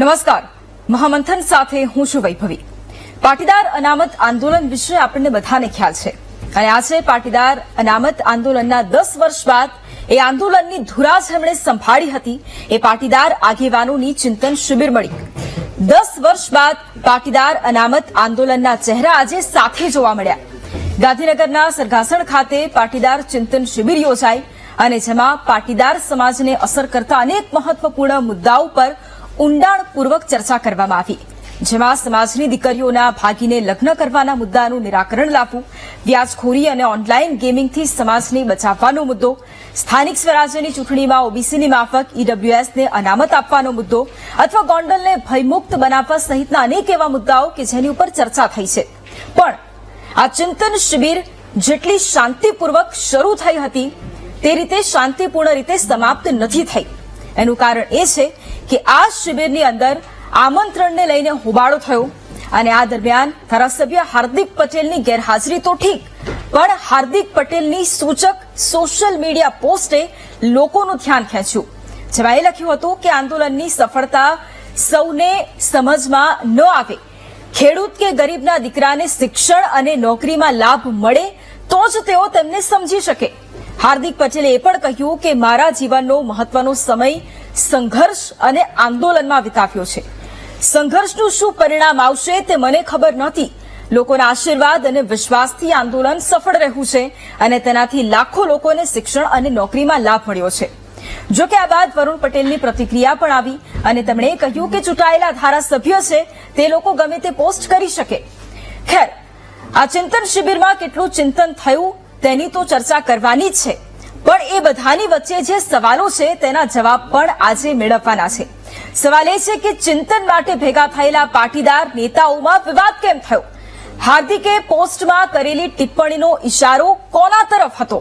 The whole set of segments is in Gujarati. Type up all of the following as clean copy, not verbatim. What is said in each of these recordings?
નમસ્કાર, મહામંથન સાથે હું છું વૈભવી। પાટીદાર અનામત આંદોલન વિશે આપણને બધાને ખ્યાલ છે અને આજે પાટીદાર અનામત આંદોલનના 10 વર્ષ બાદ એ આંદોલનની ધુરા જેમણે સંભાળી હતી એ પાટીદાર આગેવાનોની ચિંતન શિબિર મળી। 10 વર્ષ બાદ પાટીદાર અનામત આંદોલનના ચહેરા આજે સાથે જોવા મળ્યા। ગાંધીનગરના સરઘાસણ ખાતે પાટીદાર ચિંતન શિબિર યોજાઈ અને જેમાં પાટીદાર સમાજને અસર કરતા અનેક મહત્વપૂર્ણ મુદ્દાઓ પર ઊંડાણપૂર્વક ચર્ચા કરવામાં આવી, જેમાં સમાજની દીકરીઓના ભાગીને લગ્ન કરવાના મુદ્દાનું નિરાકરણ લાવવું, વ્યાજખોરી અને ઓનલાઈન ગેમિંગથી સમાજને બચાવવાનો મુદ્દો, સ્થાનિક સ્વરાજ્યની ચૂંટણીમાં ઓબીસીની માફક ઈડબ્લ્યુએસને અનામત આપવાનો મુદ્દો અથવા ગોંડલને ભયમુક્ત બનાવવા સહિતના અનેક એવા મુદ્દાઓ કે જેની ઉપર ચર્ચા થઈ છે। પણ આ ચિંતન શિબિર જેટલી શાંતિપૂર્વક શરૂ થઈ હતી તે રીતે શાંતિપૂર્ણ રીતે સમાપ્ત નથી થઈ। એનું કારણ એ છે કે આ શિબિરની અંદર આમંત્રણને લઈને હોબાળો થયો અને આ દરમિયાન ધારાસભ્ય હાર્દિક પટેલની ગેરહાજરી તો ઠીક, પણ હાર્દિક પટેલની સૂચક સોશિયલ મીડિયા પોસ્ટે લોકોનું ધ્યાન ખેંચ્યું, જેમાં એ લખ્યું હતું કે આંદોલનની સફળતા સૌને સમજમાં ન આવે, ખેડૂત કે ગરીબના દીકરાને શિક્ષણ અને નોકરીમાં લાભ મળે તો જ તેઓ તેમને સમજી શકે। હાર્દિક પટેલે એ પણ કહ્યું કે મારા જીવનનો મહત્વનો સમય સંઘર્ષ અને આંદોલનમાં વિતાવ્યો છે। સંઘર્ષનું શું પરિણામ આવશે તે મને ખબર નહોતી। લોકોના આશીર્વાદ અને વિશ્વાસથી આંદોલન સફળ રહ્યું છે અને તેનાથી લાખો લોકોને શિક્ષણ અને નોકરીમાં લાભ મળ્યો છે। જોકે આ બાદ વરુણ પટેલની પ્રતિક્રિયા પણ આવી અને તેમણે કહ્યું કે ચૂંટાયેલા ધારાસભ્ય છે તે લોકો ગમે તે પોસ્ટ કરી શકે। ખેર, આ ચિંતન શિબિરમાં કેટલું ચિંતન થયું તેની તો ચર્ચા કરવાની જ છે, પણ એ બધાની વચ્ચે જે સવાલો છે તેના જવાબ પણ આજે મેળવવાના છે। સવાલ એ છે કે ચિંતન માટે ભેગા થયેલા પાટીદાર નેતાઓમાં વિવાદ કેમ થયો? હાર્દિકે પોસ્ટમાં કરેલી ટિપ્પણીનો ઇશારો કોના તરફ હતો?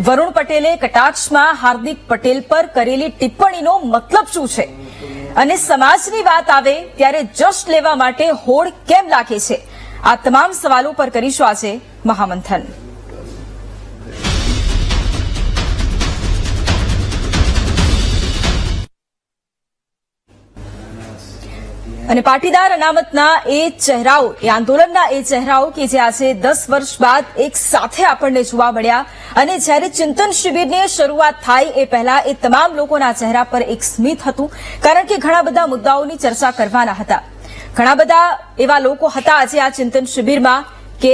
વરુણ પટેલે કટાક્ષમાં હાર્દિક પટેલ પર કરેલી ટિપ્પણીનો મતલબ શું છે? અને સમાજની વાત આવે ત્યારે જશ લેવા માટે હોડ કેમ લાગે છે? આ તમામ સવાલો પર કરીશું આજે મહામંથન। અને પાટીદાર અનામતના એ ચહેરાઓ, એ આંદોલનના એ ચહેરાઓ કે જે આજે 10 વર્ષ બાદ એક સાથે આપણને જોવા મળ્યા અને જ્યારે ચિંતન શિબિરની શરૂઆત થાય એ પહેલા એ તમામ લોકોના ચહેરા પર એક સ્મિત હતું, કારણ કે ઘણા બધા મુદ્દાઓની ચર્ચા કરવાના હતા। ઘણા બધા એવા લોકો હતા આજે આ ચિંતન શિબિરમાં કે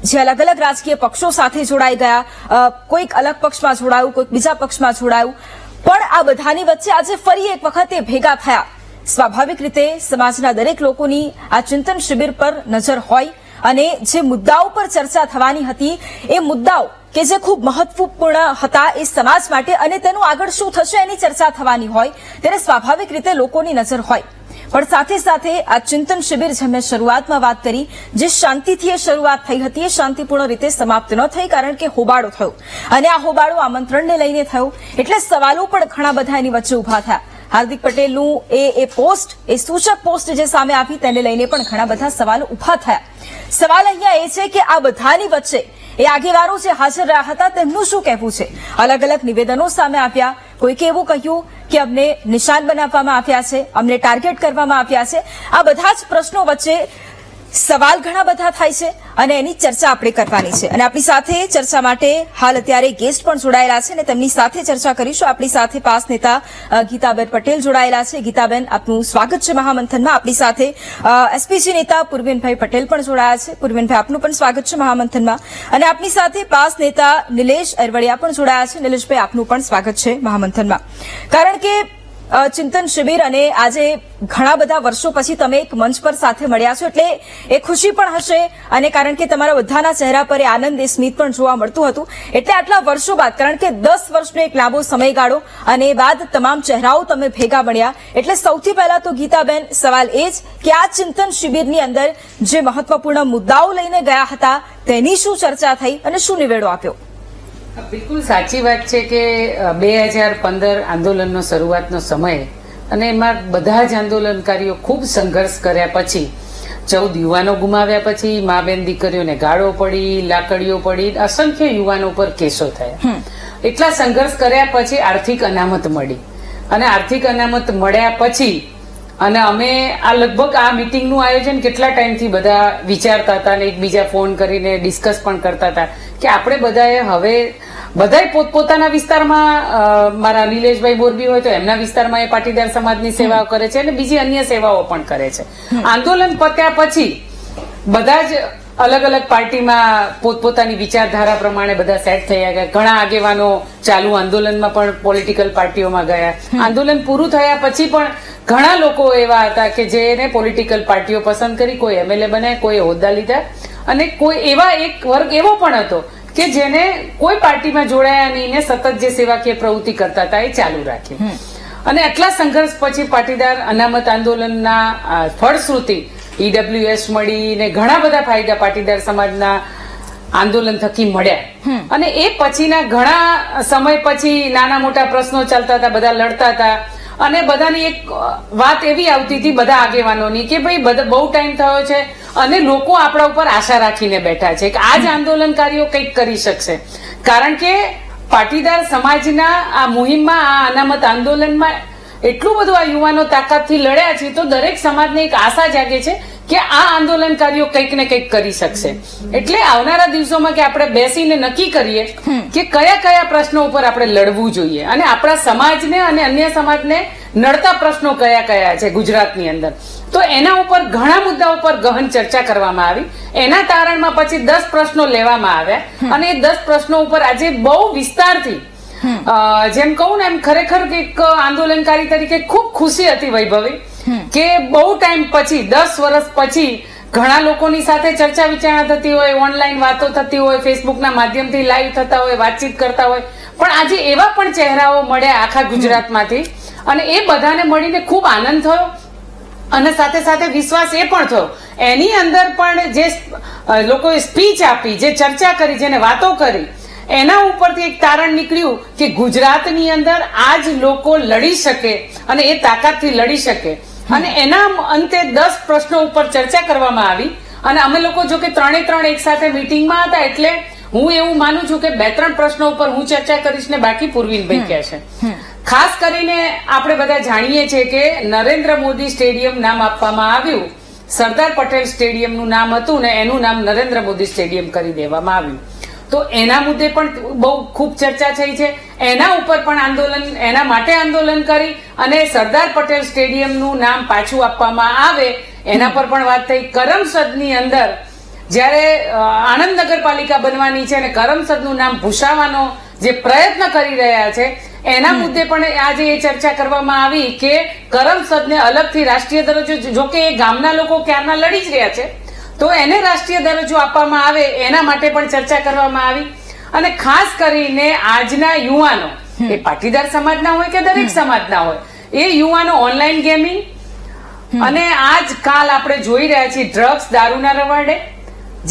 જે અલગ અલગ રાજકીય પક્ષો સાથે જોડાઈ ગયા, કોઈક અલગ પક્ષમાં જોડાયું, કોઈક બીજા પક્ષમાં જોડાયું, પણ આ બધાની વચ્ચે આજે ફરી એક વખત એ ભેગા થયા। સ્વાભાવિક રીતે સમાજના દરેક લોકોની આ ચિંતન શિબિર પર નજર હોય અને જે મુદ્દાઓ પર ચર્ચા થવાની હતી એ મુદ્દાઓ કે જે ખૂબ મહત્વપૂર્ણ હતા એ સમાજ માટે અને તેનું આગળ શું થશે એની ચર્ચા થવાની હોય ત્યારે સ્વાભાવિક રીતે લોકોની નજર હોય। પણ સાથે સાથે આ ચિંતન શિબિર જે મેં શરૂઆતમાં વાત કરી, જે શાંતિથી એ શરૂઆત થઈ હતી એ શાંતિપૂર્ણ રીતે સમાપ્ત ન થઈ, કારણ કે હોબાળો થયો અને આ હોબાળો આમંત્રણને લઈને થયો એટલે સવાલો પણ ઘણા બધા એની વચ્ચે ઉભા થયા। હાર્દિક પટેલનું એ પોસ્ટ, એ સૂચક પોસ્ટ જે સામે આવી તેને લઈને પણ ઘણા બધા સવાલો ઉભા થયા। સવાલ અહીંયા એ છે કે આ બધાની વચ્ચે એ આગેવાનો જે હાજર રહ્યા હતા તેમનું શું કહેવું છે? અલગ અલગ નિવેદનો સામે આવ્યા, કોઈકે એવું કહ્યું કે અમને નિશાન બનાવવામાં આવ્યા છે, અમને ટાર્ગેટ કરવામાં આવ્યા છે। આ બધા જ પ્રશ્નો વચ્ચે સવાલ ઘણા બધા થાય છે અને એની ચર્ચા આપણે કરવાની છે અને આપણી સાથે ચર્ચા માટે હાલ અત્યારે ગેસ્ટ પણ જોડાયેલા છે અને તેમની સાથે ચર્ચા કરીશું। આપણી સાથે પાસ નેતા ગીતાબેન પટેલ જોડાયેલા છે। ગીતાબેન, આપનું સ્વાગત છે મહામંથનમાં। આપણી સાથે એસપીજી નેતા પૂર્વેનભાઈ પટેલ પણ જોડાયા છે। પૂર્વેનભાઈ, આપનું પણ સ્વાગત છે મહામંથનમાં। અને આપણી સાથે પાસ નેતા નિલેશ અરવડિયા પણ જોડાયા છે। નિલેશભાઈ, આપનું પણ સ્વાગત છે મહામંથનમાં। કારણ કે ચિંતન શિબિર અને આજે ઘણા બધા વર્ષો પછી તમે એક મંચ પર સાથે મળ્યા છો એટલે એ ખુશી પણ હશે અને કારણ કે તમારા બધાના ચહેરા પર એ આનંદ, એ સ્મિત પણ જોવા મળતું હતું એટલે આટલા વર્ષો બાદ, કારણ કે 10 વર્ષનો એક લાંબો સમયગાળો અને એ બાદ તમામ ચહેરાઓ તમે ભેગા મળ્યા એટલે સૌથી પહેલા તો ગીતાબેન સવાલ એ જ કે આ ચિંતન શિબિરની અંદર જે મહત્વપૂર્ણ મુદ્દાઓ લઈને ગયા હતા તેની શું ચર્ચા થઈ અને શું નિવેડો આપ્યો? બિલકુલ સાચી વાત છે કે 2015 આંદોલનનો શરૂઆતનો સમય અને એમાં બધા જ આંદોલનકારીઓ ખૂબ સંઘર્ષ કર્યા પછી 14 યુવાનો ગુમાવ્યા પછી મા બેન દીકરીઓને ગાળો પડી, લાકડીઓ પડી, અસંખ્ય યુવાનો પર કેસો થયા। એટલા સંઘર્ષ કર્યા પછી આર્થિક અનામત મળી અને આર્થિક અનામત મળ્યા પછી અને અમે આ લગભગ આ મીટિંગનું આયોજન કેટલા ટાઈમથી બધા વિચારતા હતા અને એકબીજા ફોન કરીને ડિસ્કસ પણ કરતા હતા કે આપણે બધાએ હવે બધાય પોતપોતાના વિસ્તારમાં મારા નિલેશભાઈ મોરબી હોય તો એમના વિસ્તારમાં એ પાટીદાર સમાજની સેવાઓ કરે છે અને બીજી અન્ય સેવાઓ પણ કરે છે. આંદોલન પત્યા પછી બધા જ અલગ અલગ પાર્ટીમાં પોતપોતાની વિચારધારા પ્રમાણે બધા સેટ થયા ગયા. ઘણા આગેવાનો ચાલુ આંદોલનમાં પણ પોલિટિકલ પાર્ટીઓમાં ગયા. આંદોલન પૂરું થયા પછી પણ ઘણા લોકો એવા હતા કે જેને પોલિટિકલ પાર્ટીઓ પસંદ કરી, કોઈ એમએલએ બનાય, કોઈ હોદ્દા લીધા અને કોઈ એવા એક વર્ગ એવો પણ હતો કે જેને કોઈ પાર્ટીમાં જોડાયા નહીં ને સતત જે સેવાકીય પ્રવૃત્તિ કરતા હતા એ ચાલુ રાખી. અને આટલા સંઘર્ષ પછી પાટીદાર અનામત આંદોલનના ફળશ્રુતિ ઈડબ્લ્યુએસ મળી ને ઘણા બધા ફાયદા પાટીદાર સમાજના આંદોલન થકી મળ્યા. અને એ પછીના ઘણા સમય પછી નાના મોટા પ્રશ્નો ચાલતા હતા, બધા લડતા હતા અને બધાની એક વાત એવી આવતી હતી બધા આગેવાનોની કે ભાઈ બહુ ટાઈમ થયો છે અને લોકો આપણા ઉપર આશા રાખીને બેઠા છે કે આ જ આંદોલનકારીઓ કંઈક કરી શકશે. કારણ કે પાટીદાર સમાજના આ મુહિમમાં, આ અનામત આંદોલનમાં એટલું બધું આ યુવાનો તાકાતથી લડ્યા છે તો દરેક સમાજને એક આશા જાગે છે કે આ આંદોલનકારીઓ કંઈક ને કંઈક કરી શકશે. એટલે આવનારા દિવસોમાં કે આપણે બેસીને નક્કી કરીએ કે કયા કયા પ્રશ્નો ઉપર આપણે લડવું જોઈએ અને આપણા સમાજને અને અન્ય સમાજને નડતા પ્રશ્નો કયા કયા છે ગુજરાતની અંદર. તો એના ઉપર ઘણા મુદ્દા ઉપર ગહન ચર્ચા કરવામાં આવી. એના તારણમાં પછી 10 પ્રશ્નો લેવામાં આવ્યા અને એ 10 પ્રશ્નો ઉપર આજે બહુ વિસ્તારથી જેમ કહું ને એમ ખરેખર એક આંદોલનકારી તરીકે ખૂબ ખુશી હતી વૈભવી કે બહુ ટાઈમ પછી 10 વર્ષ પછી ઘણા લોકોની સાથે ચર્ચા વિચારણા થતી હોય, ઓનલાઈન વાતો થતી હોય, ફેસબુકના માધ્યમથી લાઈવ થતા હોય, વાતચીત કરતા હોય, પણ આજે એવા પણ ચહેરાઓ મળ્યા આખા ગુજરાતમાંથી અને એ બધાને મળીને ખૂબ આનંદ થયો અને સાથે સાથે વિશ્વાસ એ પણ થયો. એની અંદર પણ જે લોકોએ સ્પીચ આપી, જે ચર્ચા કરી, જેને વાતો કરી, એના ઉપરથી એક તારણ નીકળ્યું કે ગુજરાતની અંદર આજ લોકો લડી શકે અને એ તાકાતથી લડી શકે. અને એના અંતે 10 પ્રશ્નો ઉપર ચર્ચા કરવામાં આવી અને અમે લોકો જો કે 3 એક સાથે મીટિંગમાં હતા એટલે હું એવું માનું છું કે 2-3 પ્રશ્નો ઉપર હું ચર્ચા કરીશ ને બાકી પૂર્વીનભાઈ કહે છે. ખાસ કરીને આપણે બધા જાણીએ છીએ કે નરેન્દ્ર મોદી સ્ટેડિયમ નામ આપવામાં આવ્યું. સરદાર પટેલ સ્ટેડિયમનું નામ હતું ને એનું નામ નરેન્દ્ર મોદી સ્ટેડિયમ કરી દેવામાં આવ્યું. તો એના મુદ્દે પણ બહુ ખૂબ ચર્ચા થઈ છે. એના ઉપર પણ આંદોલન, એના માટે આંદોલન કરી અને સરદાર પટેલ સ્ટેડિયમનું નામ પાછું આપવામાં આવે એના પર પણ વાત થઈ. કરમસદની અંદર જ્યારે આણંદ નગરપાલિકા બનવાની છે અને કરમસદનું નામ ભૂસાવાનો જે પ્રયત્ન કરી રહ્યા છે એના મુદ્દે પણ આજે એ ચર્ચા કરવામાં આવી કે કરમસદને અલગથી રાષ્ટ્રીય દરજ્જો, જો કે એ ગામના લોકો ક્યારના લડી જ રહ્યા છે તો એને રાષ્ટ્રીય દરજ્જો આપવામાં આવે એના માટે પણ ચર્ચા કરવામાં આવી. અને ખાસ કરીને આજના યુવાનો, એ પાટીદાર સમાજના હોય કે દરેક સમાજના હોય, એ યુવાનો ઓનલાઈન ગેમિંગ અને આજકાલ આપણે જોઈ રહ્યા છીએ ડ્રગ્સ, દારૂના રવાડે,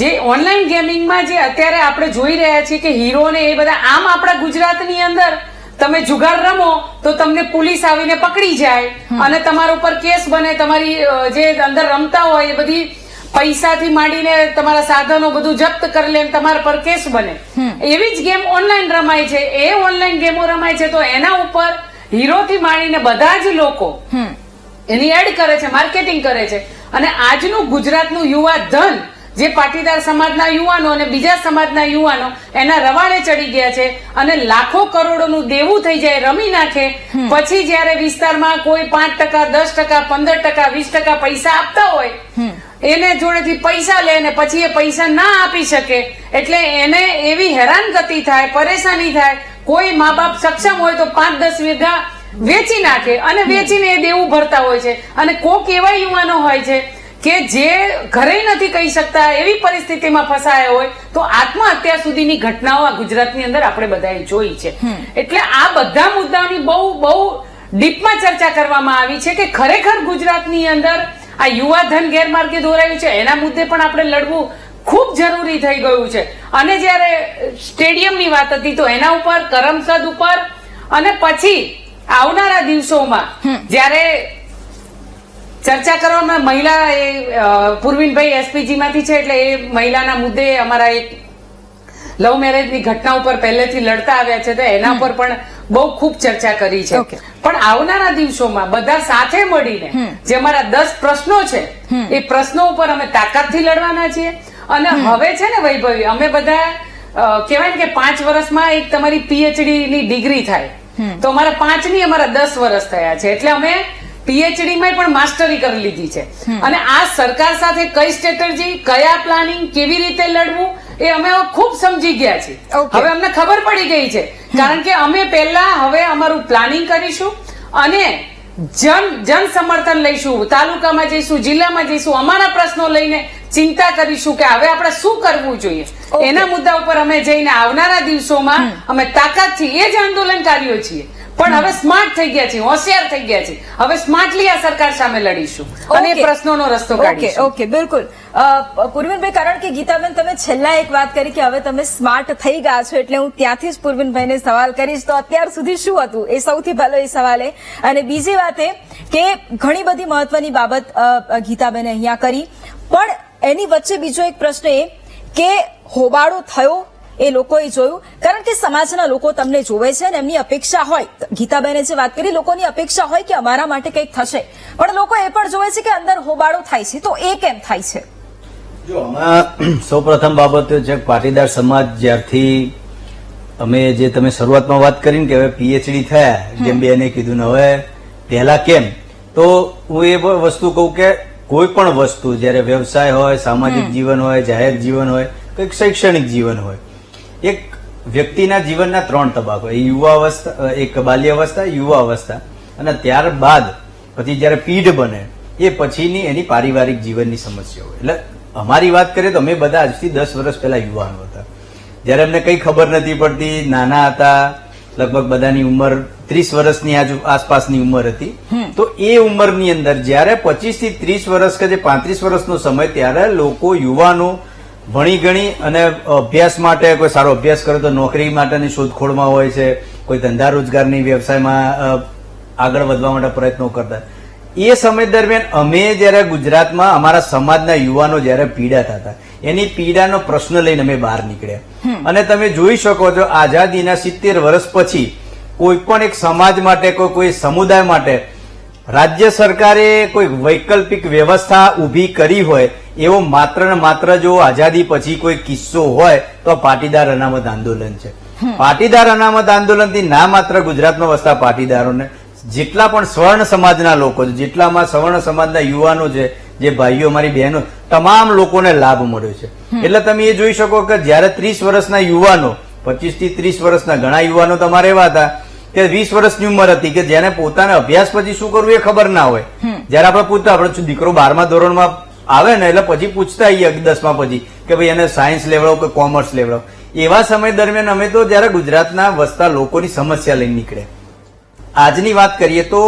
જે ઓનલાઈન ગેમિંગમાં જે અત્યારે આપણે જોઈ રહ્યા છીએ કે હીરો ને એ બધા, આમ આપણા ગુજરાતની અંદર તમે જુગાર રમો તો તમને પોલીસ આવીને પકડી જાય અને તમારા ઉપર કેસ બને, તમારી જે અંદર રમતા હોય એ બધી પૈસાથી માંડીને તમારા સાધનો બધું જપ્ત કરી લે, તમારા પર કેસ બને. એવી જ ગેમ ઓનલાઈન રમાય છે. એ ઓનલાઈન ગેમો રમાય છે તો એના ઉપર હીરોથી માંડીને બધા જ લોકો એની એડ કરે છે, માર્કેટિંગ કરે છે. અને આજનું ગુજરાતનું યુવા ધન, જે પાટીદાર સમાજના યુવાનો અને બીજા સમાજના યુવાનો એના રવાડે ચડી ગયા છે અને લાખો કરોડોનું દેવું થઈ જાય, રમી નાખે. પછી જયારે વિસ્તારમાં કોઈ 5%, 10%, 15%, 20% પૈસા આપતા હોય એને જોડેથી પૈસા લે ને પછી એ પૈસા ના આપી શકે એટલે એને એવી હેરાનગતિ થાય, પરેશાની થાય. કોઈ મા બાપ સક્ષમ હોય તો 5-10 વીઘા વેચી નાખે અને વેચીને એ દેવું ભરતા હોય છે. અને કોક એવા યુવાનો હોય છે કે જે ઘરે નથી કહી શકતા, એવી પરિસ્થિતિમાં ફસાયા હોય તો આત્મહત્યા સુધીની ઘટનાઓ આ ગુજરાતની અંદર આપણે બધાએ જોઈ છે. એટલે આ બધા મુદ્દાની બહુ બહુ ડીપમાં ચર્ચા કરવામાં આવી છે કે ખરેખર ગુજરાતની અંદર આ યુવાધન ગેરમાર્ગે દોરાયું છે એના મુદ્દે પણ આપણે લડવું ખૂબ જરૂરી થઈ ગયું છે. અને જયારે સ્ટેડિયમની વાત હતી તો એના ઉપર, કરમસદ ઉપર અને પછી આવનારા દિવસોમાં જયારે ચર્ચા કરવામાં મહિલા, પૂર્વીનભાઈ એસપીજી માંથી છે એટલે એ મહિલાના મુદ્દે અમારા એક લવ મેરેજની ઘટના ઉપર પહેલેથી લડતા આવ્યા છે તો એના પર પણ બહુ ખૂબ ચર્ચા કરી છે. Okay. પણ આવનારા દિવસોમાં બધા સાથે મળીને જે અમારા 10 પ્રશ્નો છે એ પ્રશ્નો ઉપર અમે તાકાતથી લડવાના છીએ. અને હવે છે ને વૈભવી, અમે બધા કહેવાય ને કે 5 વર્ષમાં એક તમારી પીએચડી ની ડિગ્રી થાય, તો અમારા 5 ની અમારા 10 વર્ષ થયા છે. એટલે અમે પીએચડી માં પણ માસ્ટરી કરી લીધી છે. અને આ સરકાર સાથે કઈ સ્ટ્રેટેજી, કયા પ્લાનિંગ, કેવી રીતે લડવું એ અમે ખૂબ સમજી ગયા છીએ. Okay. હવે અમને ખબર પડી ગઈ છે, કારણ કે અમે પહેલા હવે અમારું પ્લાનિંગ કરીશું અને જન સમર્થન લઈશું, તાલુકામાં જઈશું, જિલ્લામાં જઈશું, અમારા પ્રશ્નો લઈને ચિંતા કરીશું કે હવે આપણે શું કરવું જોઈએ. એના મુદ્દા ઉપર અમે જઈને આવનારા દિવસોમાં અમે તાકાતથી, એ જ આંદોલનકારીઓ છીએ પણ હવે સ્માર્ટ થઈ ગયા છે, હોશિયાર થઈ ગયા છે. હવે સ્માર્ટલી આ સરકાર સામે લડીશું અને એ પ્રશ્નોનો રસ્તો કાઢીશું. ઓકે, બિલકુલ. પૂર્વિનભાઈ, કારણ કે ગીતાબેન તમે છેલ્લા એક વાત કરી કે હવે તમે સ્માર્ટ થઈ ગયા છો, એટલે હું ત્યાંથી જ પૂર્વિનભાઈને સવાલ કરીશ. તો અત્યાર સુધી શું હતું એ સૌથી પહેલો એ સવાલ એ. અને બીજી વાત એ કે ઘણી બધી મહત્વની બાબત ગીતાબેને અહીંયા કરી, પણ એની વચ્ચે બીજો એક પ્રશ્ન એ કે હોબાળો થયો એ લોકોએ જોયું, કારણ કે સમાજના લોકો તમને જોવે છે અને એમની અપેક્ષા હોય, ગીતાબેને જે વાત કરી, લોકોની અપેક્ષા હોય કે અમારા માટે કંઈક થશે, પણ લોકો એ પણ જોવે છે કે અંદર હોબાળો થાય છે. તો એ કેમ થાય છે? જો આમાં સૌપ્રથમ બાબત છે પાટીદાર સમાજ જ્યારથી અમે જે તમે શરૂઆતમાં વાત કરીને કે હવે પીએચડી થયા, જેમ બેને કીધું ને હવે પહેલા કેમ, તો હું એ વસ્તુ કહું કે કોઈ પણ વસ્તુ જયારે વ્યવસાય હોય, સામાજિક જીવન હોય, જાહેર જીવન હોય, કંઈક શૈક્ષણિક જીવન હોય, એક વ્યક્તિના જીવનના 3 તબક્કા, યુવાવસ્થા, એક બાલ્યાવસ્થા, યુવાવસ્થા અને ત્યારબાદ પછી જયારે પીઢ બને એ પછીની એની પારિવારિક જીવનની સમસ્યાઓ. એટલે અમારી વાત કરીએ તો અમે બધા આજથી 10 વર્ષ પહેલા યુવાનો હતા, જયારે અમને કઈ ખબર નથી પડતી, નાના હતા, લગભગ બધાની ઉંમર 30 વર્ષની આસપાસની ઉંમર હતી. તો એ ઉંમરની અંદર જયારે 25 થી 30 વર્ષ કે જે 35 વર્ષનો સમય, ત્યારે લોકો, યુવાનો ભણી ગણી અને અભ્યાસ માટે, કોઈ સારો અભ્યાસ કરે તો નોકરી માટેની શોધખોળમાં હોય છે, કોઈ ધંધા રોજગારની વ્યવસાયમાં આગળ વધવા માટે પ્રયત્નો કરતા. એ સમય દરમિયાન અમે જયારે ગુજરાતમાં અમારા સમાજના યુવાનો જયારે પીડાતા હતા, એની પીડાનો પ્રશ્ન લઈને અમે બહાર નીકળ્યા. અને તમે જોઈ શકો છો આઝાદીના 70 વર્ષ પછી કોઈ પણ એક સમાજ માટે, કોઈ સમુદાય માટે રાજ્ય સરકારે કોઈ વૈકલ્પિક વ્યવસ્થા ઉભી કરી હોય એવો માત્ર ને માત્ર જો આઝાદી પછી કોઈ કિસ્સો હોય તો પાટીદાર અનામત આંદોલન છે. પાટીદાર અનામત આંદોલનથી ના માત્ર ગુજરાતમાં વસતા પાટીદારોને, જેટલા પણ સવર્ણ સમાજના લોકો છે, જેટલામાં સવર્ણ સમાજના યુવાનો છે, જે ભાઈઓ, અમારી બહેનો, તમામ લોકોને લાભ મળ્યો છે. એટલે તમે એ જોઈ શકો કે જયારે 30 વર્ષના યુવાનો, 25 થી 30 વર્ષના ઘણા યુવાનો તમારે એવા હતા કે 20 વર્ષની ઉંમર હતી કે જેને પોતાના અભ્યાસ પછી શું કરવું એ ખબર ના હોય. જયારે આપણે પૂછતા, આપણે દીકરો 12મા ધોરણમાં આવે ને એટલે પછી પૂછતા આવીએ 10મા પછી કે ભાઈ એને સાયન્સ લેવડાવો કે કોમર્સ લેવડાવો. એવા સમય દરમિયાન અમે તો જયારે ગુજરાતના વસતા લોકોની સમસ્યા લઈને નીકળ્યા. આજની વાત કરીએ તો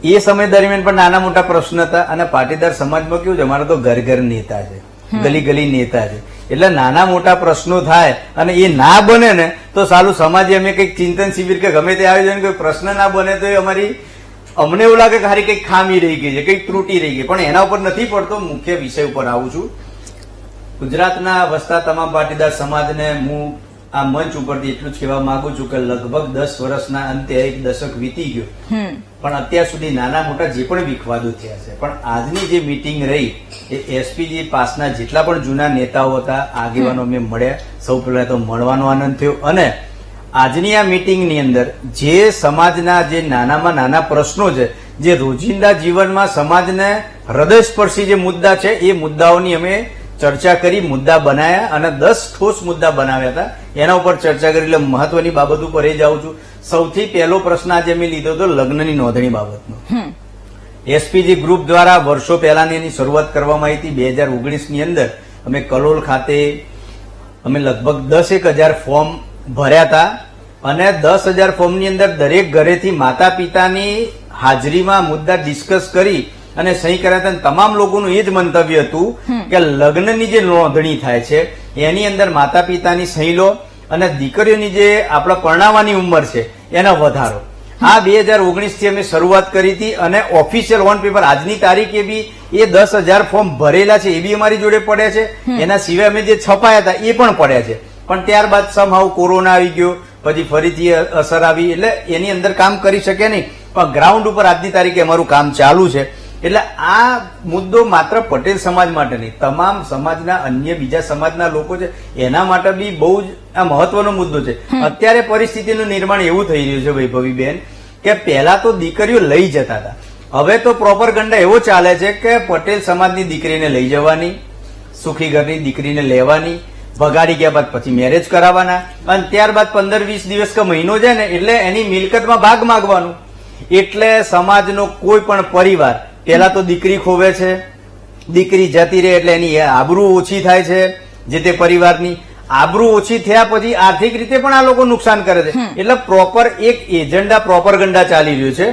એ સમય દરમિયાન પણ નાના મોટા પ્રશ્ન હતા. અને પાટીદાર સમાજમાં કેવું છે, અમારા તો ઘર ઘર નેતા છે, ગલી ગલી નેતા છે. એટલે નાના મોટા પ્રશ્નો થાય અને એ ના બને ને તો સારું, સમાજે અમે કંઈક ચિંતન શિબિર કે ગમે તે આયોજન, કોઈ પ્રશ્ન ના બને તો એ અમારી, અમને એવું લાગે કે હારી કંઈક ખામી રહી ગઈ છે, કંઈક ત્રુટી રહી ગઈ. પણ એના ઉપર નથી પડતો. મુખ્ય વિષય ઉપર આવું છું. ગુજરાતના વસતા તમામ પાટીદાર સમાજને હું આ મંચ ઉપરથી એટલું જ કહેવા માંગુ છું કે લગભગ 10 વર્ષના અંતે 1 દશક વીતી ગયો, પણ અત્યાર સુધી નાના મોટા જે પણ વિખવાદો થયા છે, પણ આજની જે મીટિંગ રહી એ એસપીજી પાસના જેટલા પણ જૂના નેતાઓ હતા, આગેવાનો અમે મળ્યા. સૌ પહેલા તો મળવાનો આનંદ થયો. અને આજની આ મીટિંગની અંદર જે સમાજના જે નાનામાં નાના પ્રશ્નો છે, જે રોજિંદા જીવનમાં સમાજને હૃદયસ્પર્શી જે મુદ્દા છે, એ મુદ્દાઓની અમે ચર્ચા કરી, મુદ્દા બનાવ્યા અને 10 ઠોસ મુદ્દા બનાવ્યા હતા. એના ઉપર ચર્ચા કરી. એટલે મહત્વની બાબત ઉપર એ જાઉં છું. સૌથી પહેલો પ્રશ્ન આજે મેં લીધો હતો લગ્નની નોંધણી બાબતનો. એસપીજી ગ્રુપ દ્વારા વર્ષો પહેલાની એની શરૂઆત કરવામાં આવી હતી. 2019 ની અંદર અમે કલોલ ખાતે અમે લગભગ 10,000 ફોર્મ ભર્યા હતા. અને 10,000 ફોર્મની અંદર દરેક ઘરેથી માતા પિતાની હાજરીમાં મુદ્દા ડિસ્કસ કરી અને સહી કર્યા હતા. તમામ લોકોનું એ જ મંતવ્ય હતું કે લગ્નની જે નોંધણી થાય છે એની અંદર માતા પિતાની સહી લો અને દીકરીઓની જે આપણા પરણાવવાની ઉંમર છે એના વધારો. આ 2019 થી અમે શરૂઆત કરી હતી. અને ઓફિશિયલ ઓન પેપર આજની તારીખે બી એ 10,000 ફોર્મ ભરેલા છે, એ બી અમારી જોડે પડ્યા છે. એના સિવાય અમે જે છપાયા હતા એ પણ પડ્યા છે. પણ ત્યારબાદ સમહાવ કોરોના આવી ગયો, પછી ફરીથી અસર આવી, એટલે એની અંદર કામ કરી શકે નહીં. પણ ગ્રાઉન્ડ ઉપર આજની તારીખે અમારું કામ ચાલુ છે. એટલે આ મુદ્દો માત્ર પટેલ સમાજ માટે નહીં, તમામ સમાજના અન્ય બીજા સમાજના લોકો છે એના માટે બી બહુ જ આ મહત્વનો મુદ્દો છે. અત્યારે પરિસ્થિતિનું નિર્માણ એવું થઈ રહ્યું છે વૈભવીબેન કે પહેલા તો દીકરીઓ લઈ જતા હતા, હવે તો પ્રોપર ગંડા એવો ચાલે છે કે પટેલ સમાજની દીકરીને લઈ જવાની, સુખી ઘરની દીકરીને લેવાની, ભગાડી ગયા બાદ પછી મેરેજ કરાવવાના, અને ત્યારબાદ 15-20 દિવસ કે મહિનો જાય ને એટલે એની મિલકતમાં ભાગ માંગવાનું. એટલે સમાજનો કોઈ પણ પરિવાર પેલા તો દીકરી ખોવે છે, દીકરી જતી રહે એટલે એની આબરૂ ઓછી થાય છે, જે તે પરિવારની આબરૂ ઓછી થયા પછી આર્થિક રીતે પણ આ લોકો નુકસાન કરે છે. એટલે પ્રોપર એક એજન્ડા પ્રોપરગંડા ચાલી રહ્યો છે.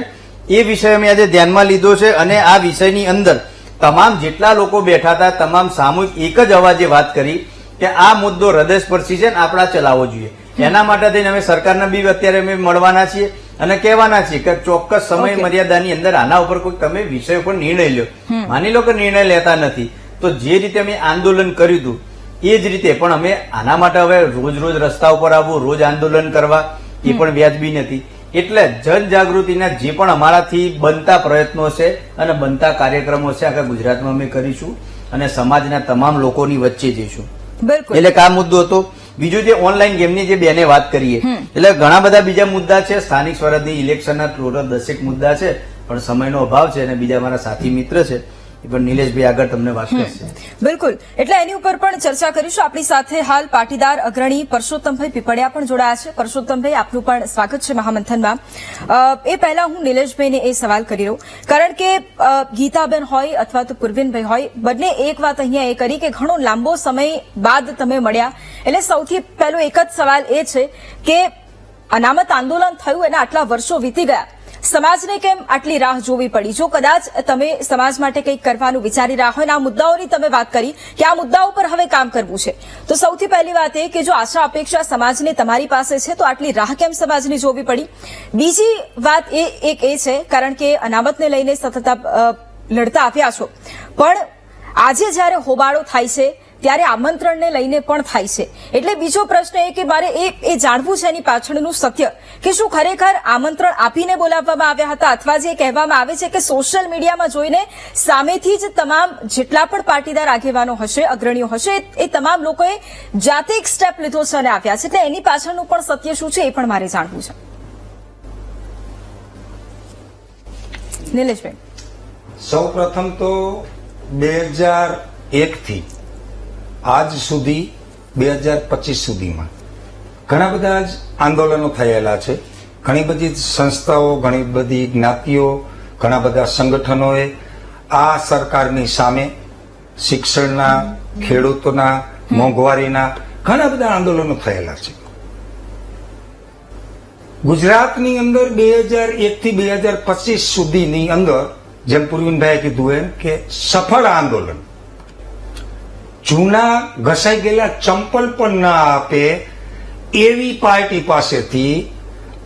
એ વિષય અમે આજે ધ્યાનમાં લીધો છે અને આ વિષયની અંદર તમામ જેટલા લોકો બેઠા હતા તમામ સામૂહિક એક જ અવાજે વાત કરી કે આ મુદ્દો હૃદયસ્પર્શી છે ને આપણે આ ચલાવવો જોઈએ. એના માટે થઈને અમે સરકારના બી અત્યારે અમે મળવાના છીએ અને કહેવાના છીએ કે ચોક્કસ સમય મર્યાદાની અંદર આના ઉપર કોઈ તમે વિષય ઉપર નિર્ણય લ્યો. માની લો કે નિર્ણય લેતા નથી તો જે રીતે અમે આંદોલન કર્યું હતું એ જ રીતે પણ અમે આના માટે હવે રોજ રોજ રસ્તા ઉપર આવવું, રોજ આંદોલન કરવા એ પણ વ્યાજબી નથી. એટલે જનજાગૃતિના જે પણ અમારાથી બનતા પ્રયત્નો છે અને બનતા કાર્યક્રમો છે આખા ગુજરાતમાં અમે કરીશું અને સમાજના તમામ લોકોની વચ્ચે જઈશું. બિલકુલ. એટલે આ મુદ્દો હતો. બીજું જે ઓનલાઈન ગેમની જે બેને વાત કરીએ એટલે ઘણા બધા બીજા મુદ્દા છે, સ્થાનિક સ્વરાજની ઇલેક્શનના ટોટલ 10 મુદ્દા છે પણ સમયનો અભાવ છે અને બીજા મારા સાથી મિત્ર છે એ પણ નિલેશભાઈ આગળ તમને વાત કરશે. બિલકુલ, એટલે એની ઉપર પણ ચર્ચા કરીશું. આપણી સાથે હાલ પાટીદાર અગ્રણી પરસોત્તમભાઈ પીપળિયા પણ જોડાયા છે. પરસોત્તમભાઈ, આપનું પણ સ્વાગત છે મહામંથનમાં. એ પહેલા હું નિલેશભાઈને એ સવાલ કરી રહ્યો કારણ કે ગીતાબેન હોય અથવા તો પૂર્વિનભાઈ હોય, બંને એક વાત અહીંયા એ કરી કે ઘણો લાંબો સમય બાદ તમે મળ્યા. એટલે સૌથી પહેલો એક જ સવાલ એ છે કે અનામત આંદોલન થયું અને આટલા વર્ષો વીતી ગયા, સમાજને કેમ આટલી રાહ જોવી પડી? જો કદાચ તમે સમાજ માટે કંઈક કરવાનું વિચારી રહ્યા હોય અને આ મુદ્દાઓની તમે વાત કરી કે આ મુદ્દા ઉપર હવે કામ કરવું છે, તો સૌથી પહેલી વાત એ કે જો આશા અપેક્ષા સમાજની તમારી પાસે છે તો આટલી રાહ કેમ સમાજની જોવી પડી? બીજી વાત એ છે કારણ કે અનામતને લઈને સતત લડતા આવ્યા છો, પણ આજે જ્યારે હોબાળો થાય છે ત્યારે આમંત્રણને લઈને પણ થાય છે. એટલે બીજો પ્રશ્ન એ કે મારે એ જાણવું છે એની પાછળનું સત્ય કે શું ખરેખર આમંત્રણ આપીને બોલાવવામાં આવ્યા હતા અથવા જે કહેવામાં આવે છે કે સોશિયલ મીડિયામાં જોઈને સામેથી જ તમામ જેટલા પણ પાટીદાર આગેવાનો હશે, અગ્રણીઓ હશે, એ તમામ લોકોએ જાતે એક સ્ટેપ લીધો છે અને આવ્યા છે. એટલે એની પાછળનું પણ સત્ય શું છે એ પણ મારે જાણવું છે. નિલેશભાઈ, સૌ પ્રથમ તો 2001 થી આજ સુધી 2025 સુધીમાં ઘણા બધા જ આંદોલનો થયેલા છે. ઘણી બધી સંસ્થાઓ, ઘણી બધી જ્ઞાતિઓ, ઘણા બધા સંગઠનોએ આ સરકારની સામે શિક્ષણના, ખેડૂતોના, મોંઘવારીના ઘણા બધા આંદોલનો થયેલા છે. ગુજરાતની અંદર 2001 થી 2025 સુધીની અંદર જેમ પૂર્વિનભાઈએ કીધું એમ કે સફળ આંદોલન, જૂના ઘસાઈ ગયેલા ચંપલ પણ ના આપે એવી પાર્ટી પાસેથી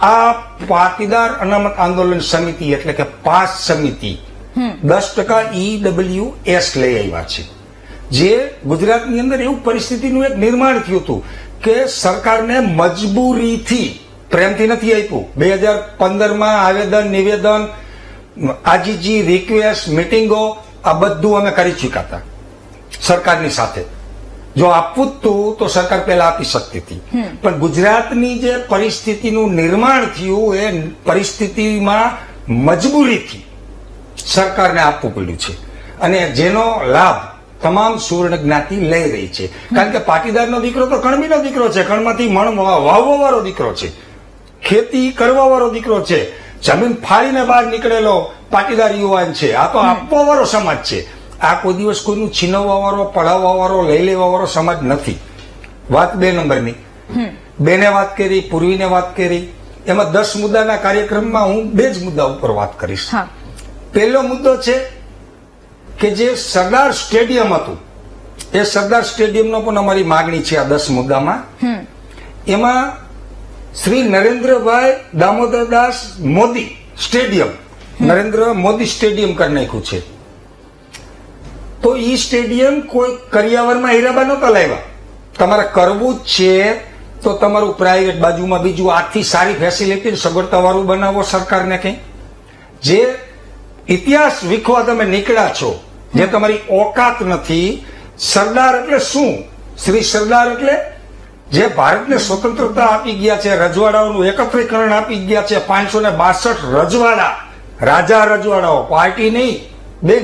આ પાટીદાર અનામત આંદોલન સમિતિ એટલે કે પાસ સમિતિ 10% EWS લઈ આવ્યા છે. જે ગુજરાતની અંદર એવું પરિસ્થિતિનું એક નિર્માણ થયું હતું કે સરકારને મજબૂરીથી, પ્રેમથી નથી આપ્યું. 2015માં આવેદન, નિવેદન, આજીજી, રિક્વેસ્ટ, મિટિંગો આ બધું અમે કરી ચૂક્યા હતા સરકારની સાથે. જો આપવું જ હતું તો સરકાર પહેલા આપી શકતી હતી, પણ ગુજરાતની જે પરિસ્થિતિનું નિર્માણ થયું એ પરિસ્થિતિમાં મજબૂરીથી સરકારને આપવું પડ્યું છે અને જેનો લાભ તમામ સુવર્ણ જ્ઞાતિ લઈ રહી છે. કારણ કે પાટીદારનો દીકરો તો કણબીનો દીકરો છે, કણમાંથી મણ વાવવા વાળો દીકરો છે, ખેતી કરવા વાળો દીકરો છે, જમીન ફાડીને બહાર નીકળેલો પાટીદાર યુવાન છે. આ તો આપવા વાળો સમાજ છે. આ કોઈ દિવસ કોઈનું છીનવવા વાળો, પડાવવા વાળો, લઈ લેવા વાળો સમાજ નથી. વાત 2 નંબરની. બેને વાત કરી, પૂર્વીને વાત કરી, એમાં 10 મુદ્દાના કાર્યક્રમમાં હું 2 જ મુદ્દા ઉપર વાત કરીશ. પહેલો મુદ્દો છે કે જે સરદાર સ્ટેડિયમ હતું, એ સરદાર સ્ટેડિયમનો પણ અમારી માગણી છે આ 10 મુદ્દામાં. એમાં શ્રી નરેન્દ્રભાઈ દામોદરદાસ મોદી સ્ટેડિયમ, નરેન્દ્ર મોદી સ્ટેડિયમ કરી નાખ્યું છે. તો ઈ સ્ટેડિયમ કોઈ કરિયાવરમાં હીરાબા નહોતા લાવ્યા. તમારે કરવું જ છે તો તમારું પ્રાઇવેટ બાજુમાં બીજું આથી સારી ફેસિલિટી સગવડતા વાળું બનાવો સરકારને કઈ. જે ઇતિહાસ વિખવા તમે નીકળ્યા છો, જે તમારી ઓકાત નથી. સરદાર એટલે શું? શ્રી સરદાર એટલે જે ભારતને સ્વતંત્રતા આપી ગયા છે, રજવાડાઓનું એકત્રીકરણ આપી ગયા છે, 562 રજવાડા, રાજા રજવાડાઓ, પાર્ટી નહીં બેન,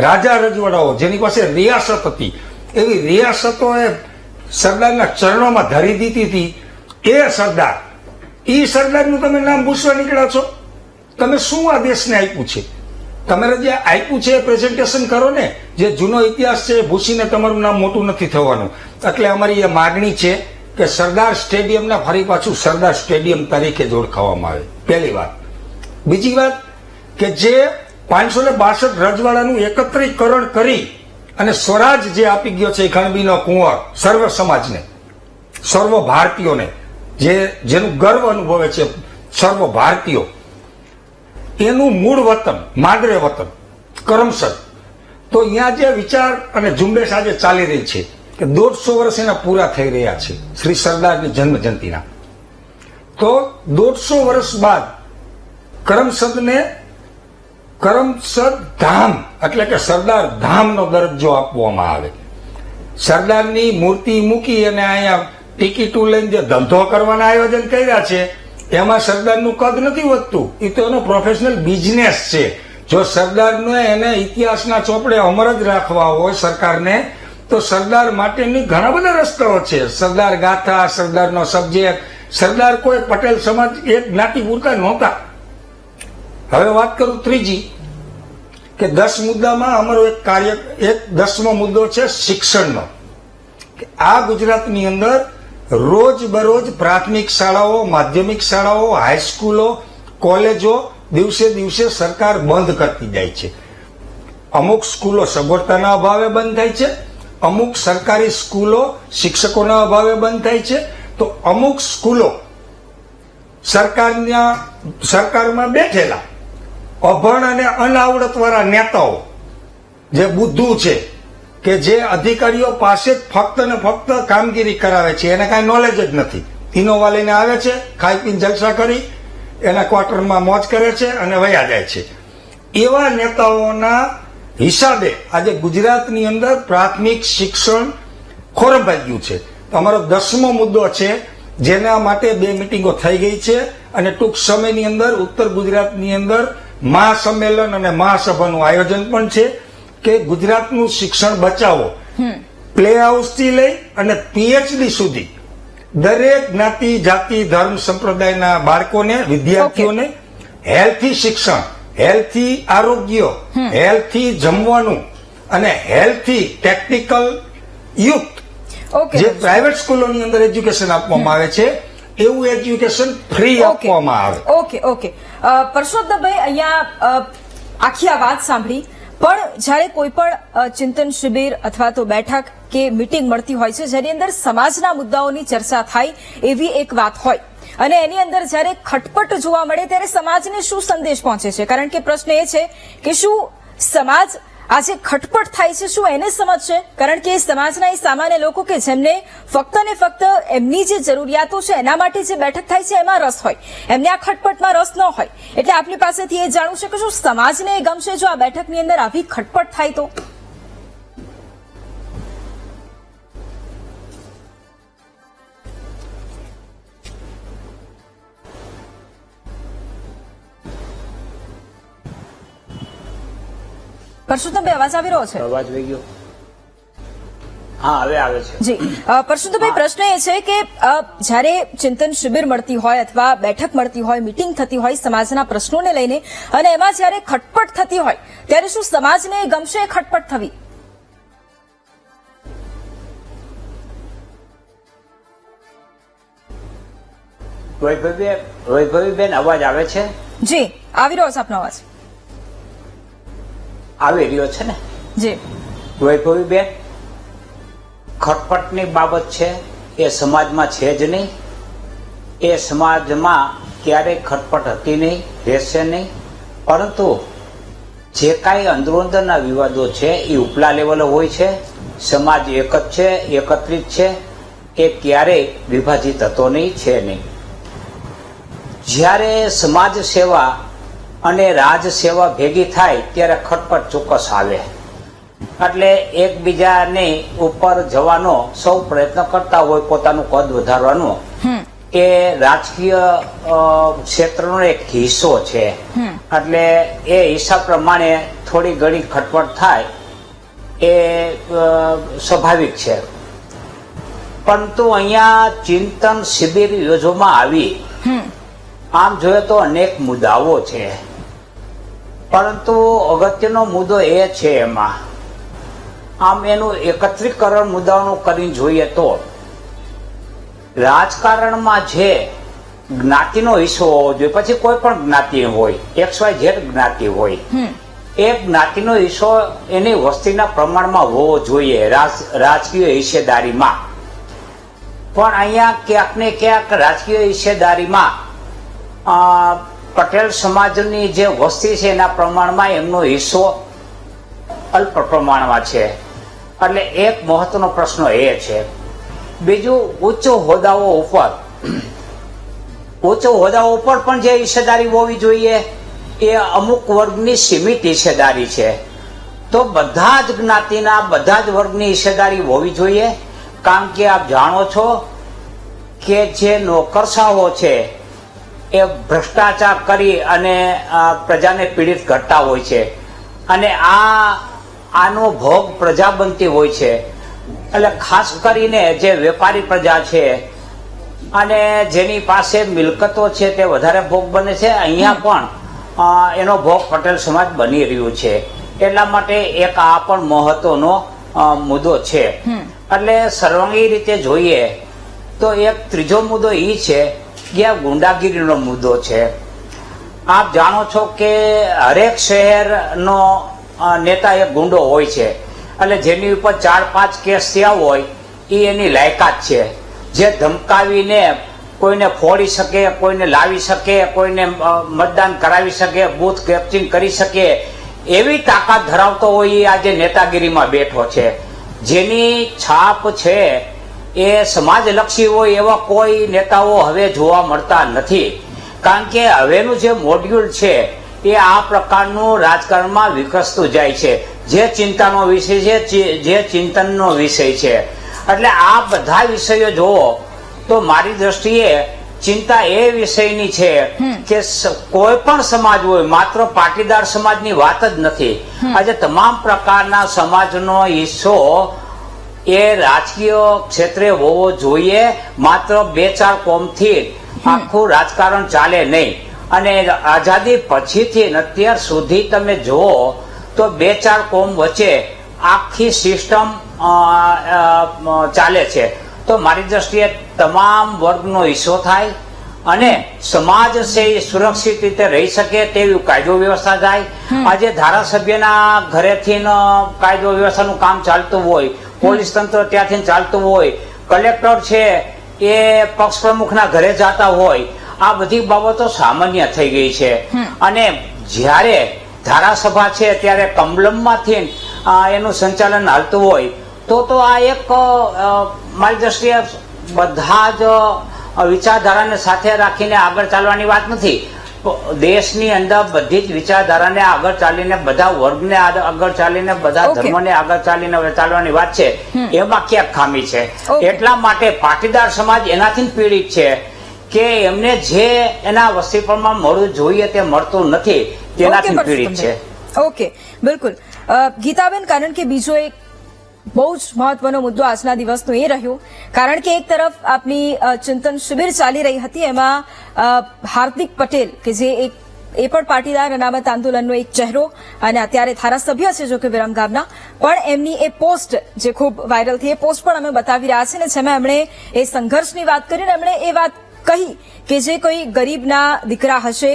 રાજા રજવાડાઓ જેની પાસે રિયાસત હતી, એવી રિયાસતોએ સરદારના ચરણોમાં ધરી દીધી હતી. એ સરદાર, ઈ સરદારનું તમે નામ પૂછવા નીકળ્યા છો. તમે શું આ દેશને આપ્યું છે? તમારે જે આપ્યું છે એ પ્રેઝન્ટેશન કરો ને. જે જૂનો ઇતિહાસ છે એ ભૂસીને તમારું નામ મોટું નથી થવાનું. એટલે અમારી એ માગણી છે કે સરદાર સ્ટેડિયમના ફરી પાછું સરદાર સ્ટેડિયમ તરીકે જ ઓળખાવામાં આવે. પહેલી વાત. બીજી વાત કે જે 562 રજવાડાનું એકત્રીકરણ કરી અને સ્વરાજ જે આપી ગયો છે, ગણબીનો કુંવર સર્વ સમાજને, સર્વ ભારતીયોને, જેનું ગર્વ અનુભવે છે સર્વ ભારતીયો, એનું મૂળ વતન માદરે વતન કરમસદ. તો અહીંયા જે વિચાર અને ઝુંબેશ આજે ચાલી રહી છે કે 150 વર્ષ એના પૂરા થઈ રહ્યા છે શ્રી સરદારની જન્મ જયંતિના. તો 150 વર્ષ બાદ કરમસદ ધામ એટલે કે સરદાર ધામનો દરજ્જો આપવામાં આવે. સરદારની મૂર્તિ મૂકી અને અહીંયા ટિકિટો લઈને જે ધંધો કરવાના આયોજન કર્યા છે, એમાં સરદારનું કદ નથી વધતું. એ તો એનો પ્રોફેશનલ બિઝનેસ છે. જો સરદારને એને ઇતિહાસના ચોપડે અમર જ રાખવા હોય સરકારને, તો સરદાર માટેની ઘણા બધા રસ્તાઓ છે. સરદાર ગાથા, સરદારનો સબ્જેક્ટ. સરદાર કોઈ પટેલ સમાજ એક જ્ઞાતિ પૂરતા નહોતા. હવે વાત કરું ત્રીજી, કે 10 મુદ્દામાં અમારો એક 10મો મુદ્દો છે શિક્ષણનો. આ ગુજરાતની અંદર રોજ બરોજ પ્રાથમિક શાળાઓ, માધ્યમિક શાળાઓ, હાઈસ્કૂલો, કોલેજો દિવસે દિવસે સરકાર બંધ કરતી જાય છે. અમુક સ્કૂલો સગવડતાના અભાવે બંધ થાય છે, અમુક સરકારી સ્કૂલો શિક્ષકોના અભાવે બંધ થાય છે, તો અમુક સ્કૂલો સરકારમાં બેઠેલા અભણ અને અનાવડત વાળા નેતાઓ જે બુદ્ધુ છે, કે જે અધિકારીઓ પાસે ફક્ત ને ફક્ત કામગીરી કરાવે છે, એને કાંઈ નોલેજ જ નથી. ઇનોવા લઈને આવે છે, ખાઈ પીને જલસા કરી એના ક્વાર્ટરમાં મોજ કરે છે અને વયા જાય છે. એવા નેતાઓના હિસાબે આજે ગુજરાતની અંદર પ્રાથમિક શિક્ષણ ખોરંભાઈ ગયું છે. તો અમારો 10મો મુદ્દો છે, જેના માટે 2 મિટિંગો થઈ ગઈ છે અને ટૂંક સમયની અંદર ઉત્તર ગુજરાતની અંદર મહાસંમેલન અને મહાસભાનું આયોજન પણ છે કે ગુજરાતનું શિક્ષણ બચાવો. પ્લે હાઉસથી લઈ અને પીએચડી સુધી દરેક જ્ઞાતિ, જાતિ, ધર્મ, સંપ્રદાયના બાળકોને, વિદ્યાર્થીઓને હેલ્થી શિક્ષણ, હેલ્થી આરોગ્ય, હેલ્થી જમવાનું અને હેલ્થી ટેકનિકલ યુક્ત જે પ્રાઇવેટ સ્કૂલોની અંદર એજ્યુકેશન આપવામાં આવે છે, એવું એજ્યુકેશન ફ્રી આપવામાં આવે. ઓકે પરસોત્તમભાઈ, અહીંયા આખી આ વાત સાંભળી, પણ જ્યારે કોઈ પણ ચિંતન શિબિર અથવા તો બેઠક કે મીટિંગ મળતી હોય છે, જેની અંદર સમાજના મુદ્દાઓની ચર્ચા થાય એવી એક વાત હોય, અને એની અંદર જ્યારે ખટપટ જોવા મળે ત્યારે સમાજને શું સંદેશ પહોંચે છે? કારણ કે પ્રશ્ન એ છે કે શું સમાજ આજે ખટપટ થાય છે, શું એને સમજશે? કારણ કે સમાજના એ સામાન્ય લોકો કે જેમને ફક્ત ને ફક્ત એમની જે જરૂરિયાતો છે એના માટે જે બેઠક થાય છે એમાં રસ હોય, એમને આ ખટપટમાં રસ ન હોય. એટલે આપની પાસેથી એ જાણવું છે કે શું સમાજને એ ગમશે જો આ બેઠકની અંદર આવી ખટપટ થાય તો? પરસોત્તમભાઈ, અવાજ આવી રહ્યો છે? અવાજ આવી ગયો? હા, હવે આવે છે. જી પરસોત્તમભાઈ, પ્રશ્ન એ છે કે જ્યારે ચિંતન શિબિર મળતી હોય અથવા બેઠક મળતી હોય, મીટિંગ થતી હોય સમાજના પ્રશ્નોને લઈને, અને એમાં જ્યારે ખટપટ થતી હોય ત્યારે શું સમાજને ગમશે ખટપટ થવી? વૈભવીબેન, અવાજ આવે છે? જી, આવી રહ્યો છે આપનો અવાજ. આવી રહ્યો છે ને? જી વૈભવીબેન, ખટપટની બાબત છે એ સમાજમાં છે જ નહીં. એ સમાજમાં ક્યારેય ખટપટ હતી નહીં, રહેશે નહીં. પરંતુ જે કાંઈ અંદરોઅંદરના વિવાદો છે એ ઉપલા લેવલે હોય છે. સમાજ એક જ છે, એકત્રિત છે. એ ક્યારેય વિભાજિત હતો નહીં, છે નહીં. જ્યારે સમાજ સેવા અને રાજ સેવા ભેગી થાય ત્યારે ખટપટ ચોક્કસ આવે. એટલે એકબીજાને ઉપર જવાનો સૌ પ્રયત્ન કરતા હોય, પોતાનું કદ વધારવાનો. એ રાજકીય ક્ષેત્રનો એક હિસ્સો છે. એટલે એ હિસ્સા પ્રમાણે થોડી ઘણી ખટપટ થાય એ સ્વાભાવિક છે. પરંતુ અહીંયા ચિંતન શિબિર યોજવામાં આવી. આમ જોઈએ તો અનેક મુદ્દાઓ છે, પરંતુ અગત્યનો મુદ્દો એ છે એમાં આમ એનું એકત્રીકરણ મુદ્દાઓનું કરીને જોઈએ તો રાજકારણમાં જે જ્ઞાતિનો હિસ્સો હોવો જોઈએ, પછી કોઈ પણ જ્ઞાતિ હોય, XYZ જ્ઞાતિ હોય, એ જ્ઞાતિનો હિસ્સો એની વસ્તીના પ્રમાણમાં હોવો જોઈએ રાજકીય હિસ્સેદારીમાં. પણ અહીંયા ક્યાંક ને ક્યાંક રાજકીય હિસ્સેદારીમાં પટેલ સમાજની જે વસ્તી છે એના પ્રમાણમાં એમનો હિસ્સો અલ્પ પ્રમાણમાં છે. એટલે એક મહત્વનો પ્રશ્ન એ છે. બીજું, ઉચ્ચ હોદ્દાઓ ઉપર પણ જે હિસ્સેદારી હોવી જોઈએ એ અમુક વર્ગની સીમિત હિસ્સેદારી છે. તો બધા જ જ્ઞાતિના બધા જ વર્ગની હિસ્સેદારી હોવી જોઈએ. કારણ કે આપ જાણો છો કે જે નોકરશાહો છે એ ભ્રષ્ટાચાર કરી અને પ્રજાને પીડિત કરતા હોય છે, અને આનો ભોગ પ્રજા બનતી હોય છે. એટલે ખાસ કરીને જે વેપારી પ્રજા છે અને જેની પાસે મિલકતો છે તે વધારે ભોગ બને છે. અહીંયા પણ એનો ભોગ પટેલ સમાજ બની રહ્યું છે. એટલા માટે એક આ પણ મહત્વનો મુદ્દો છે. એટલે સર્વાંગી રીતે જોઈએ તો એક ત્રીજો મુદ્દો એ છે કે આ ગુંડાગીરીનો મુદ્દો છે. આપ જાણો છો કે હરેક શહેરનો નેતા એક ગુંડો હોય છે. એટલે જેની ઉપર 4-5 કેસ થયા હોય એ એની લાયકાત છે. જે ધમકાવીને કોઈને ફોડી શકે, કોઈને લાવી શકે, કોઈને મતદાન કરાવી શકે, બૂથ કેપ્ચરિંગ કરી શકે એવી તાકાત ધરાવતો હોય એ આજે નેતાગીરીમાં બેઠો છે. જેની છાપ છે એ સમાજલક્ષી હોય એવા કોઈ નેતાઓ હવે જોવા મળતા નથી. કારણ કે હવેનું જે મોડ્યુલ છે એ આ પ્રકારનું રાજકારણમાં વિકસતું જાય છે. જે ચિંતાનો વિષય છે, જે ચિંતનનો વિષય છે. એટલે આ બધા વિષયો જોવો તો મારી દ્રષ્ટિએ ચિંતા એ વિષયની છે કે કોઈ પણ સમાજ હોય, માત્ર પાટીદાર સમાજની વાત જ નથી. આજે તમામ પ્રકારના સમાજનો હિસ્સો એ રાજકીય ક્ષેત્રે હોવો જોઈએ. માત્ર 2-4 કોમથી આખું રાજકારણ ચાલે નહીં. અને આઝાદી પછીથી અત્યાર સુધી તમે જુઓ તો 2-4 કોમ વચ્ચે આખી સિસ્ટમ ચાલે છે. તો મારી દ્રષ્ટિએ તમામ વર્ગનો હિસ્સો થાય અને સમાજ છે એ સુરક્ષિત રીતે રહી શકે તેવી કાયદો વ્યવસ્થા થાય. આજે ધારાસભ્યના ઘરેથી કાયદો વ્યવસ્થાનું કામ ચાલતું હોય, પોલીસ તંત્ર ત્યાંથી ચાલતું હોય, કલેક્ટર છે એ પક્ષ પ્રમુખના ઘરે જતા હોય, આ બધી બાબતો સામાન્ય થઈ ગઈ છે. અને જ્યારે ધારાસભા છે ત્યારે કમલમમાંથી એનું સંચાલન હાલતું હોય તો આ એક મારી દ્રષ્ટિએ બધા જ વિચારધારાને સાથે રાખીને આગળ ચાલવાની વાત નથી. દેશની અંદર બધી જ વિચારધારાને આગળ ચાલીને, બધા વર્ગને આગળ ચાલીને, બધા ધર્મને આગળ ચાલીને ચાલવાની વાત છે. એમાં ક્યાંક ખામી છે. એટલા માટે પાટીદાર સમાજ એનાથી પીડિત છે કે એમને જે એના વસ્તી પ્રમાણ મળવું જોઈએ તે મળતું નથી, તેનાથી પીડિત છે. ઓકે, બિલકુલ. ગીતાબેન, કારણ કે બીજો એક બહુ જ મહત્વનો મુદ્દો આજના દિવસનો એ રહ્યો, કારણ કે એક તરફ આપની ચિંતન શિબિર ચાલી રહી હતી, એમાં હાર્દિક પટેલ કે જે એ પણ પાટીદાર અનામત આંદોલનનો એક ચહેરો અને અત્યારે ધારાસભ્ય છે જો કે વિરમગામના, પણ એમની એ પોસ્ટ જે ખૂબ વાયરલ થઈ, એ પોસ્ટ પણ અમે બતાવી રહ્યા છીએ ને જેમાં એમણે એ સંઘર્ષની વાત કરીને એમણે એ વાત કહી કે જે કોઈ ગરીબના દીકરા હશે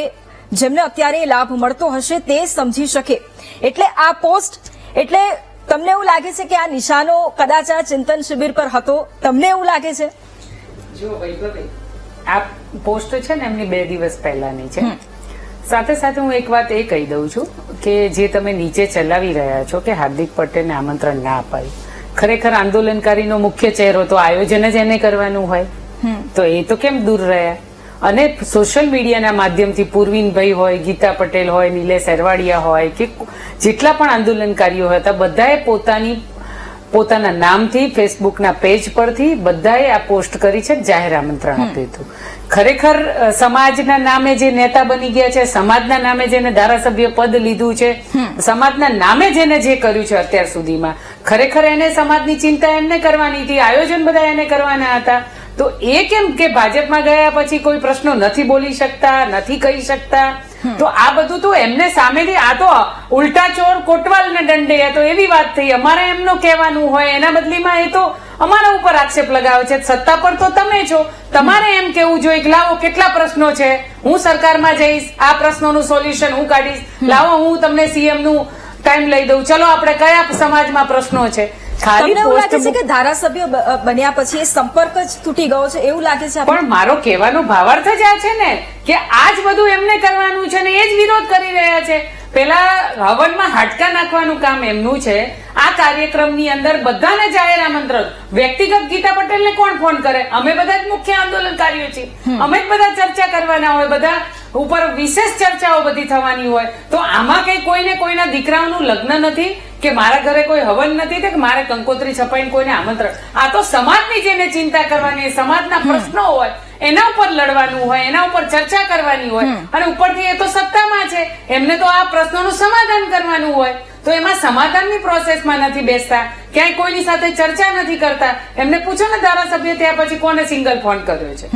જેમને અત્યારે લાભ મળતો હશે તે સમજી શકે. એટલે આ પોસ્ટ, એટલે તમને એવું લાગે છે કે આ નિશાનો કદાચ આ ચિંતન શિબિર પર હતો? તમને એવું લાગે છે? જો વૈભવી, આ પોસ્ટ છે ને એમની 2 દિવસ પહેલાની છે. સાથે સાથે હું એક વાત એ કહી દઉં છું કે જે તમે નીચે ચલાવી રહ્યા છો કે હાર્દિક પટેલને આમંત્રણ ના અપાયું, ખરેખર આંદોલનકારીનો મુખ્ય ચહેરો તો આયોજન જ એને કરવાનું હોય, તો એ તો કેમ દૂર રહ્યા? અને સોશિયલ મીડિયાના માધ્યમથી પૂર્વીનભાઈ હોય, ગીતા પટેલ હોય, નિલેશ એરવાડિયા હોય કે જેટલા પણ આંદોલનકારીઓ હતા બધાએ પોતાના નામથી ફેસબુકના પેજ પરથી બધાએ આ પોસ્ટ કરી છે, જાહેર આમંત્રણ આપ્યું હતું. ખરેખર સમાજના નામે જે નેતા બની ગયા છે, સમાજના નામે જેને ધારાસભ્ય પદ લીધું છે, સમાજના નામે જેને જે કર્યું છે અત્યાર સુધીમાં, ખરેખર એને સમાજની ચિંતા એમને કરવાની હતી, આયોજન બધા એને કરવાના હતા. તો એ કેમ કે ભાજપમાં ગયા પછી કોઈ પ્રશ્નો નથી બોલી શકતા, નથી કહી શકતા? તો આ બધું તો એમને સામેથી, આ તો ઉલટા ચોર કોટવાલને દંડે, તો એવી વાત થઈ. અમારે એમનું કહેવાનું હોય, એના બદલીમાં એ તો અમારા ઉપર આક્ષેપ લગાવે છે. સત્તા પર તો તમે છો, તમારે એમ કેવું જોઈએ કે લાવો કેટલા પ્રશ્નો છે, હું સરકારમાં જઈશ, આ પ્રશ્નોનું સોલ્યુશન હું કાઢીશ, લાવો હું તમને સીએમ નું ટાઈમ લઈ દઉં, ચલો આપણે કયા સમાજમાં પ્રશ્નો છે. તમને એવું લાગે છે કે ધારાસભ્ય બન્યા પછી એ સંપર્ક જ તૂટી ગયો છે, એવું લાગે છે? પણ મારો કહેવાનો ભાવાર્થ જ આ છે ને કે આ જ બધું એમને કરવાનું છે ને એ જ વિરોધ કરી રહ્યા છે. પેલા હવનમાં હાડકા નાખવાનું કામ એમનું છે. આ કાર્યક્રમની અંદર બધાને જાહેર આમંત્રણ, વ્યક્તિગત ગીતા પટેલને કોણ ફોન કરે? અમે બધા જ મુખ્ય આંદોલનકારીઓ છીએ, અમે જ બધા ચર્ચા કરવાના હોય, બધા ઉપર વિશેષ ચર્ચાઓ બધી થવાની હોય. તો આમાં કઈ કોઈને કોઈના દીકરાઓનું લગ્ન નથી કે મારા ઘરે કોઈ હવન નથી કે મારે કંકોત્રી છપાઈને કોઈને આમંત્રણ. આ તો સમાજની જેને ચિંતા કરવાની, સમાજના પ્રશ્નો હોય એના ઉપર લડવાનું હોય, એના ઉપર ચર્ચા કરવાની હોય, અને ઉપરથી એ તો સત્તામાં છે, એમને તો આ પ્રશ્નોનું સમાધાન કરવાનું હોય. તો એમાં સમાધાનની પ્રોસેસમાં નથી બેસતા, ક્યાંય કોઈની સાથે ચર્ચા નથી કરતા. એમને પૂછો ને ધારાસભ્ય ત્યાં પછી કોને સિંગલ ફોન કર્યો છે.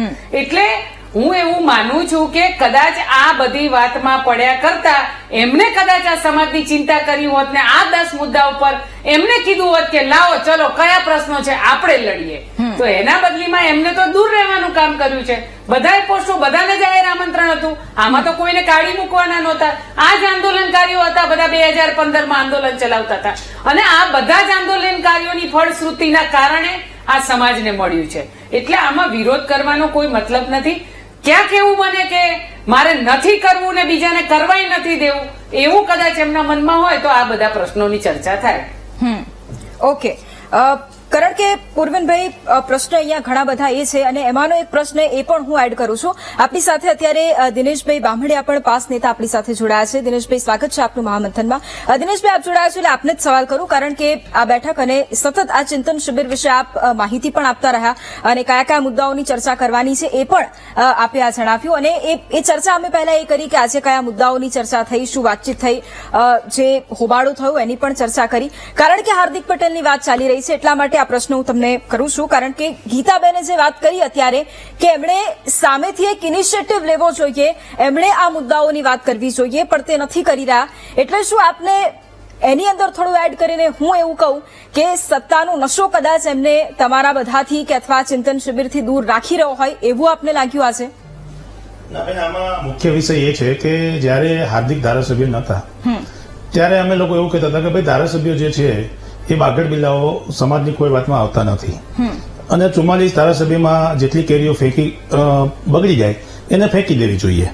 એટલે હું એવું માનું છું કે કદાચ આ બધી વાતમાં પડ્યા કરતા એમને કદાચ આ સમાજની ચિંતા કરી હોત ને આ 10 મુદ્દા ઉપર એમને કીધું હોત કે લાવો ચલો કયા પ્રશ્નો છે આપણે લડીએ, તો એના બદલીમાં એમને તો દૂર રહેવાનું કામ કર્યું છે. બધાએ પોસ્ટો, બધાને જાહેર આમંત્રણ હતું, આમાં તો કોઈને કાઢી મૂકવાના નહોતા. આ જ આંદોલનકારીઓ હતા, બધા 2015 માં આંદોલન ચલાવતા હતા, અને આ બધા જ આંદોલનકારીઓની ફળશ્રુતિના કારણે આ સમાજને મળ્યું છે. એટલે આમાં વિરોધ કરવાનો કોઈ મતલબ નથી. ક્યાંક એવું બને કે મારે નથી કરવું ને બીજાને કરવાય નથી દેવું, એવું કદાચ એમના મનમાં હોય તો આ બધા પ્રશ્નોની ચર્ચા થાય. ઓકે, કારણ કે પૂર્વનભાઈ પ્રશ્ન અહીંયા ઘણા બધા એ છે, અને એમાંનો એક પ્રશ્ન એ પણ હું એડ કરું છું. આપણી સાથે અત્યારે દિનેશભાઈ બામણિયા પણ પાસ નેતા આપણી સાથે જોડાયા છે. દિનેશભાઈ, સ્વાગત છે આપનું મહામંથનમાં. દિનેશભાઈ, આપ જોડાયા છો એટલે આપને જ સવાલ કરું, કારણ કે આ બેઠક અને સતત આ ચિંતન શિબિર વિશે આપ માહિતી પણ આપતા રહ્યા, અને કયા કયા મુદ્દાઓની ચર્ચા કરવાની છે એ પણ આપે આ જણાવ્યું, અને એ ચર્ચા અમે પહેલા એ કરી કે આજે કયા મુદ્દાઓની ચર્ચા થઈ, શું વાતચીત થઈ, જે હોબાળો થયો એની પણ ચર્ચા કરી. કારણ કે હાર્દિક પટેલની વાત ચાલી રહી છે એટલા માટે આ પ્રશ્ન હું તમને કરું છું, કારણ કે ગીતાબેને જે વાત કરી અત્યારે કે એમણે સામેથી એક ઇનિશિયેટિવ લેવો જોઈએ, એમણે આ મુદ્દાઓની વાત કરવી જોઈએ, પણ તે નથી કરી રહ્યા. એટલે શું આપને એની અંદર થોડું એડ કરીને હું એવું કહું કે સત્તાનો નશો કદાચ એમને તમારા બધાથી કે અથવા ચિંતન શિબિરથી દૂર રાખી રહ્યો હોય એવું આપને લાગ્યું આજે? આમાં મુખ્ય વિષય એ છે કે જયારે હાર્દિક ધારાસભ્ય નહોતા ત્યારે અમે લોકો એવું કહેતા હતા કે ભાઈ ધારાસભ્યો જે છે એ બાગડ બિલ્લાઓ સમાજની કોઈ વાતમાં આવતા નથી, અને 44 ધારાસભ્યમાં જેટલી કેરીઓ બગડી જાય એને ફેંકી દેવી જોઈએ.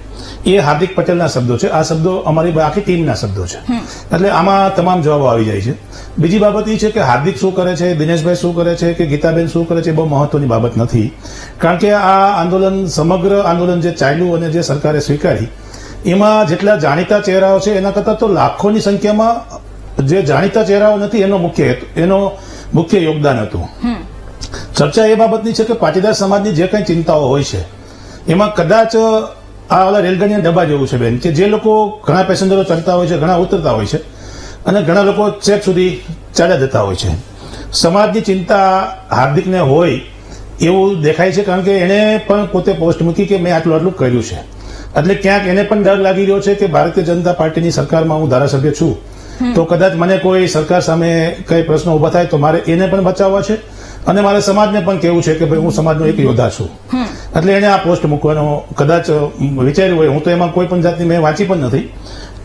એ હાર્દિક પટેલના શબ્દો છે, આ શબ્દો અમારી આખી ટીમના શબ્દો છે. એટલે આમાં તમામ જવાબો આવી જાય છે. બીજી બાબત એ છે કે હાર્દિક શું કરે છે, દિનેશભાઈ શું કરે છે, કે ગીતાબેન શું કરે છે, બહુ મહત્વની બાબત નથી. કારણ કે આ આંદોલન, સમગ્ર આંદોલન જે ચાલ્યું અને જે સરકારે સ્વીકારી, એમાં જેટલા જાણીતા ચહેરાઓ છે એના કરતાં તો લાખોની સંખ્યામાં જે જાણીતા ચહેરાઓ નથી એનો મુખ્ય યોગદાન હતું. ચર્ચા એ બાબતની છે કે પાટીદાર સમાજની જે કંઈ ચિંતાઓ હોય છે એમાં કદાચ આ ઓલા રેલગાડીના ડબ્બા જેવું છે બેન, કે જે લોકો ઘણા પેસેન્જરો ચડતા હોય છે, ઘણા ઉતરતા હોય છે, અને ઘણા લોકો છેક સુધી ચાલ્યા જતા હોય છે. સમાજની ચિંતા હાર્દિકને હોય એવું દેખાય છે, કારણ કે એને પણ પોતે પોસ્ટ મૂકી કે મેં આટલું કર્યું છે. એટલે ક્યાંક એને પણ ડર લાગી રહ્યો છે કે ભારતીય જનતા પાર્ટીની સરકારમાં હું ધારાસભ્ય છું, તો કદાચ મને કોઈ સરકાર સામે કઈ પ્રશ્નો ઉભા થાય તો મારે એને પણ બચાવવા છે, અને મારે સમાજને પણ કહેવું છે કે ભાઈ હું સમાજનો એક યોદ્ધા છું. એટલે એને આ પોસ્ટ મૂકવાનો કદાચ વિચાર્યું હોય. હું તો એમાં કોઈ પણ જાતની મેં વાંચી પણ નથી.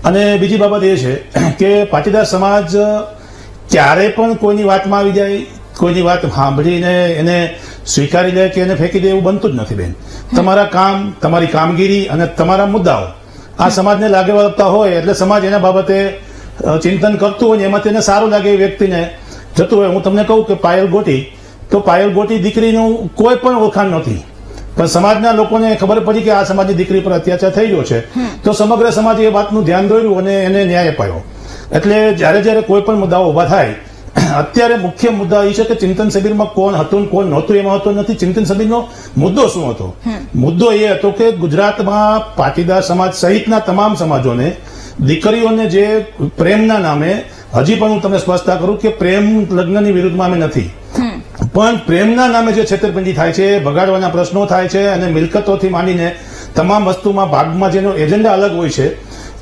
અને બીજી બાબત એ છે કે પાટીદાર સમાજ ક્યારે પણ કોઈની વાતમાં આવી જાય, કોઈની વાત સાંભળીને એને સ્વીકારી લે કે એને ફેંકી દે એવું બનતું જ નથી બેન. તમારા કામ, તમારી કામગીરી અને તમારા મુદ્દાઓ આ સમાજને લાગે વળગતા હોય એટલે સમાજ એના બાબતે ચિંતન કરતું હોય, એમાં તેને સારું લાગે એ વ્યક્તિને જતું હોય. હું તમને કહું કે પાયલ ગોટી, તો પાયલ ગોટી દીકરીનું કોઈ પણ ઓળખાણ નહોતી, પણ સમાજના લોકોને ખબર પડી કે આ સમાજની દીકરી પર અત્યાચાર થઈ ગયો છે, તો સમગ્ર સમાજે એ વાતનું ધ્યાન દોર્યું અને એને ન્યાય અપાયો. એટલે જ્યારે કોઈ પણ મુદ્દાઓ ઉભા થાય, અત્યારે મુખ્ય મુદ્દા એ છે કે ચિંતન શિબિરમાં કોણ હતું કોણ નહોતું એ મહત્વ નથી. ચિંતન શિબિરનો મુદ્દો શું હતો? મુદ્દો એ હતો કે ગુજરાતમાં પાટીદાર સમાજ સહિતના તમામ સમાજોને દીકરીઓને જે પ્રેમના નામે, હજી પણ હું તમને સ્પષ્ટતા કરું કે પ્રેમ લગ્નની વિરુદ્ધમાં અમે નથી, પણ પ્રેમના નામે જે છેતરપિંડી થાય છે, બગાડવાના પ્રશ્નો થાય છે અને મિલકતોથી માંડીને તમામ વસ્તુમાં ભાગમાં જેનો એજન્ડા અલગ હોય છે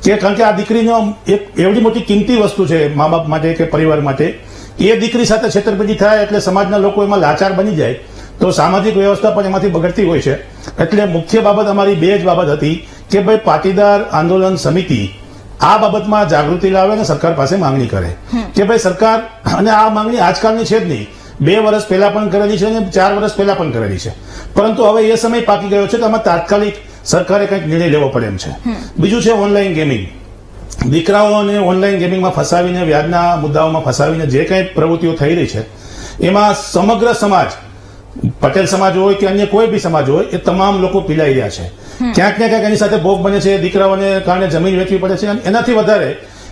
કે કારણ કે આ દીકરીનો એક એવડી મોટી કિંમતી વસ્તુ છે મા બાપ માટે કે પરિવાર માટે, એ દીકરી સાથે છેતરપિંડી થાય એટલે સમાજના લોકો એમાં લાચાર બની જાય તો સામાજિક વ્યવસ્થા પણ એમાંથી બગડતી હોય છે. એટલે મુખ્ય બાબત અમારી બે જ બાબત હતી કે ભાઈ પાટીદાર આંદોલન સમિતિ આ બાબતમાં જાગૃતિ લાવે અને સરકાર પાસે માંગણી કરે કે ભાઈ સરકાર, અને આ માંગણી આજકાલની છે જ નહીં, 2 વર્ષ પહેલા પણ કરેલી છે અને 4 વર્ષ પહેલા પણ કરેલી છે, પરંતુ હવે એ સમય પાકી ગયો છે તો આમાં તાત્કાલિક સરકારે કંઈક નિર્ણય લેવો પડે એમ છે. બીજું છે ઓનલાઈન ગેમિંગ. દીકરાઓને ઓનલાઈન ગેમિંગમાં ફસાવીને, વ્યાજના મુદ્દાઓમાં ફસાવીને જે કંઈ પ્રવૃત્તિઓ થઈ રહી છે એમાં સમગ્ર સમાજ, પટેલ સમાજ હોય કે અન્ય કોઈ બી સમાજ હોય, એ તમામ લોકો પીલાઈ રહ્યા છે. ક્યાંક ને ક્યાંક એની સાથે ભોગ બને છે, દીકરાઓને કારણે જમીન વેચવી પડે છે. અને એનાથી વધારે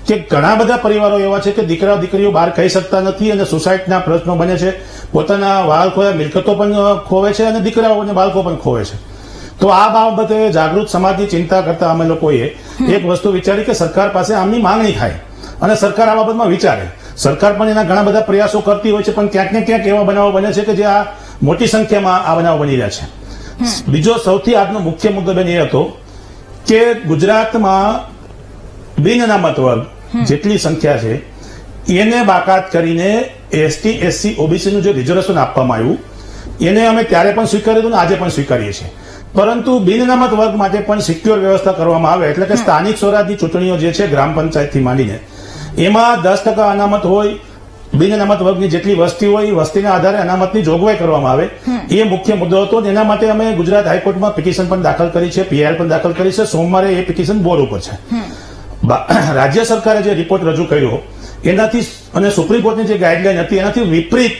કે ઘણા બધા પરિવારો એવા છે કે દીકરા દીકરીઓ બહાર કહી શકતા નથી અને સુસાઇડના પ્રશ્નો બને છે, પોતાના વાળ ખોયા મિલકતો પણ ખોવે છે અને દીકરાઓ અને બાળકો પણ ખોવે છે. તો આ બાબતે જાગૃત સમાજની ચિંતા કરતા અમે લોકોએ એક વસ્તુ વિચારી કે સરકાર પાસે આમની માંગણી થાય અને સરકાર આ બાબતમાં વિચારે. સરકાર પણ એના ઘણા બધા પ્રયાસો કરતી હોય છે, પણ ક્યાંક ને ક્યાંક એવા બનાવો બને છે કે જે આ મોટી સંખ્યામાં આ બનાવો બની રહ્યા છે. બીજો સૌથી આજનો મુખ્ય મુદ્દો બેન એ હતો કે ગુજરાતમાં બિન અનામત વર્ગ જેટલી સંખ્યા છે એને બાકાત કરીને એસટી એસસી ઓબીસી નું જે રિઝર્વેશન આપવામાં આવ્યું એને અમે ત્યારે પણ સ્વીકાર્યું હતું ને આજે પણ સ્વીકારીએ છીએ, પરંતુ બિન અનામત વર્ગ માટે પણ સિક્યોર વ્યવસ્થા કરવામાં આવે. એટલે કે સ્થાનિક સ્વરાજની ચૂંટણીઓ જે છે ગ્રામ પંચાયતથી માંડીને એમાં 10% અનામત હોય, બિન અનામત વર્ગની જેટલી વસ્તી હોય વસ્તીના આધારે અનામતની જોગવાઈ કરવામાં આવે, એ મુખ્ય મુદ્દો હતો. એના માટે અમે ગુજરાત હાઈકોર્ટમાં પિટિશન પણ દાખલ કરી છે, પીઆર પણ દાખલ કરી છે. સોમવારે એ પિટિશન બોર્ડ ઉપર છે. રાજ્ય સરકારે જે રિપોર્ટ રજૂ કર્યો એનાથી અને સુપ્રીમ કોર્ટની જે ગાઈડલાઈન હતી એનાથી વિપરીત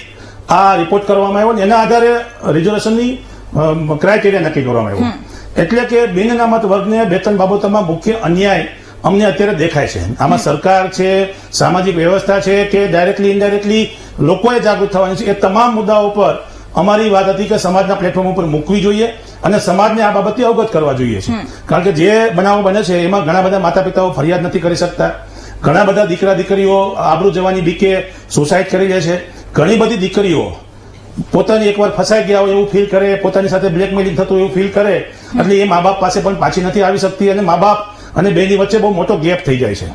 આ રિપોર્ટ કરવામાં આવ્યો અને એના આધારે રિઝર્વેશનની ક્રાઇટેરિયા નક્કી કરવામાં આવ્યો. એટલે કે બિન અનામત વર્ગને 2-3 બાબતોમાં મુખ્ય અન્યાય અમને અત્યારે દેખાય છે. આમાં સરકાર છે, સામાજિક વ્યવસ્થા છે કે ડાયરેક્ટલી ઇનડાયરેક્ટલી લોકોએ જાગૃત થવાની છે, એ તમામ મુદ્દાઓ પર અમારી વાત હતી કે સમાજના પ્લેટફોર્મ ઉપર મૂકવી જોઈએ અને સમાજને આ બાબતથી અવગત કરવા જોઈએ છે. કારણ કે જે બનાવો બને છે એમાં ઘણા બધા માતા પિતાઓ ફરિયાદ નથી કરી શકતા, ઘણા બધા દીકરા દીકરીઓ આબરૂ જવાની બીકે સુસાઇડ કરી લે છે, ઘણી બધી દીકરીઓ પોતાની એકવાર ફસાઈ ગયા હોય એવું ફીલ કરે, પોતાની સાથે બ્લેકમેલિંગ થતું એવું ફીલ કરે, એટલે એ મા બાપ પાસે પણ પાછી નથી આવી શકતી અને મા બાપ અને બેની વચ્ચે બહુ મોટો ગેપ થઈ જાય છે.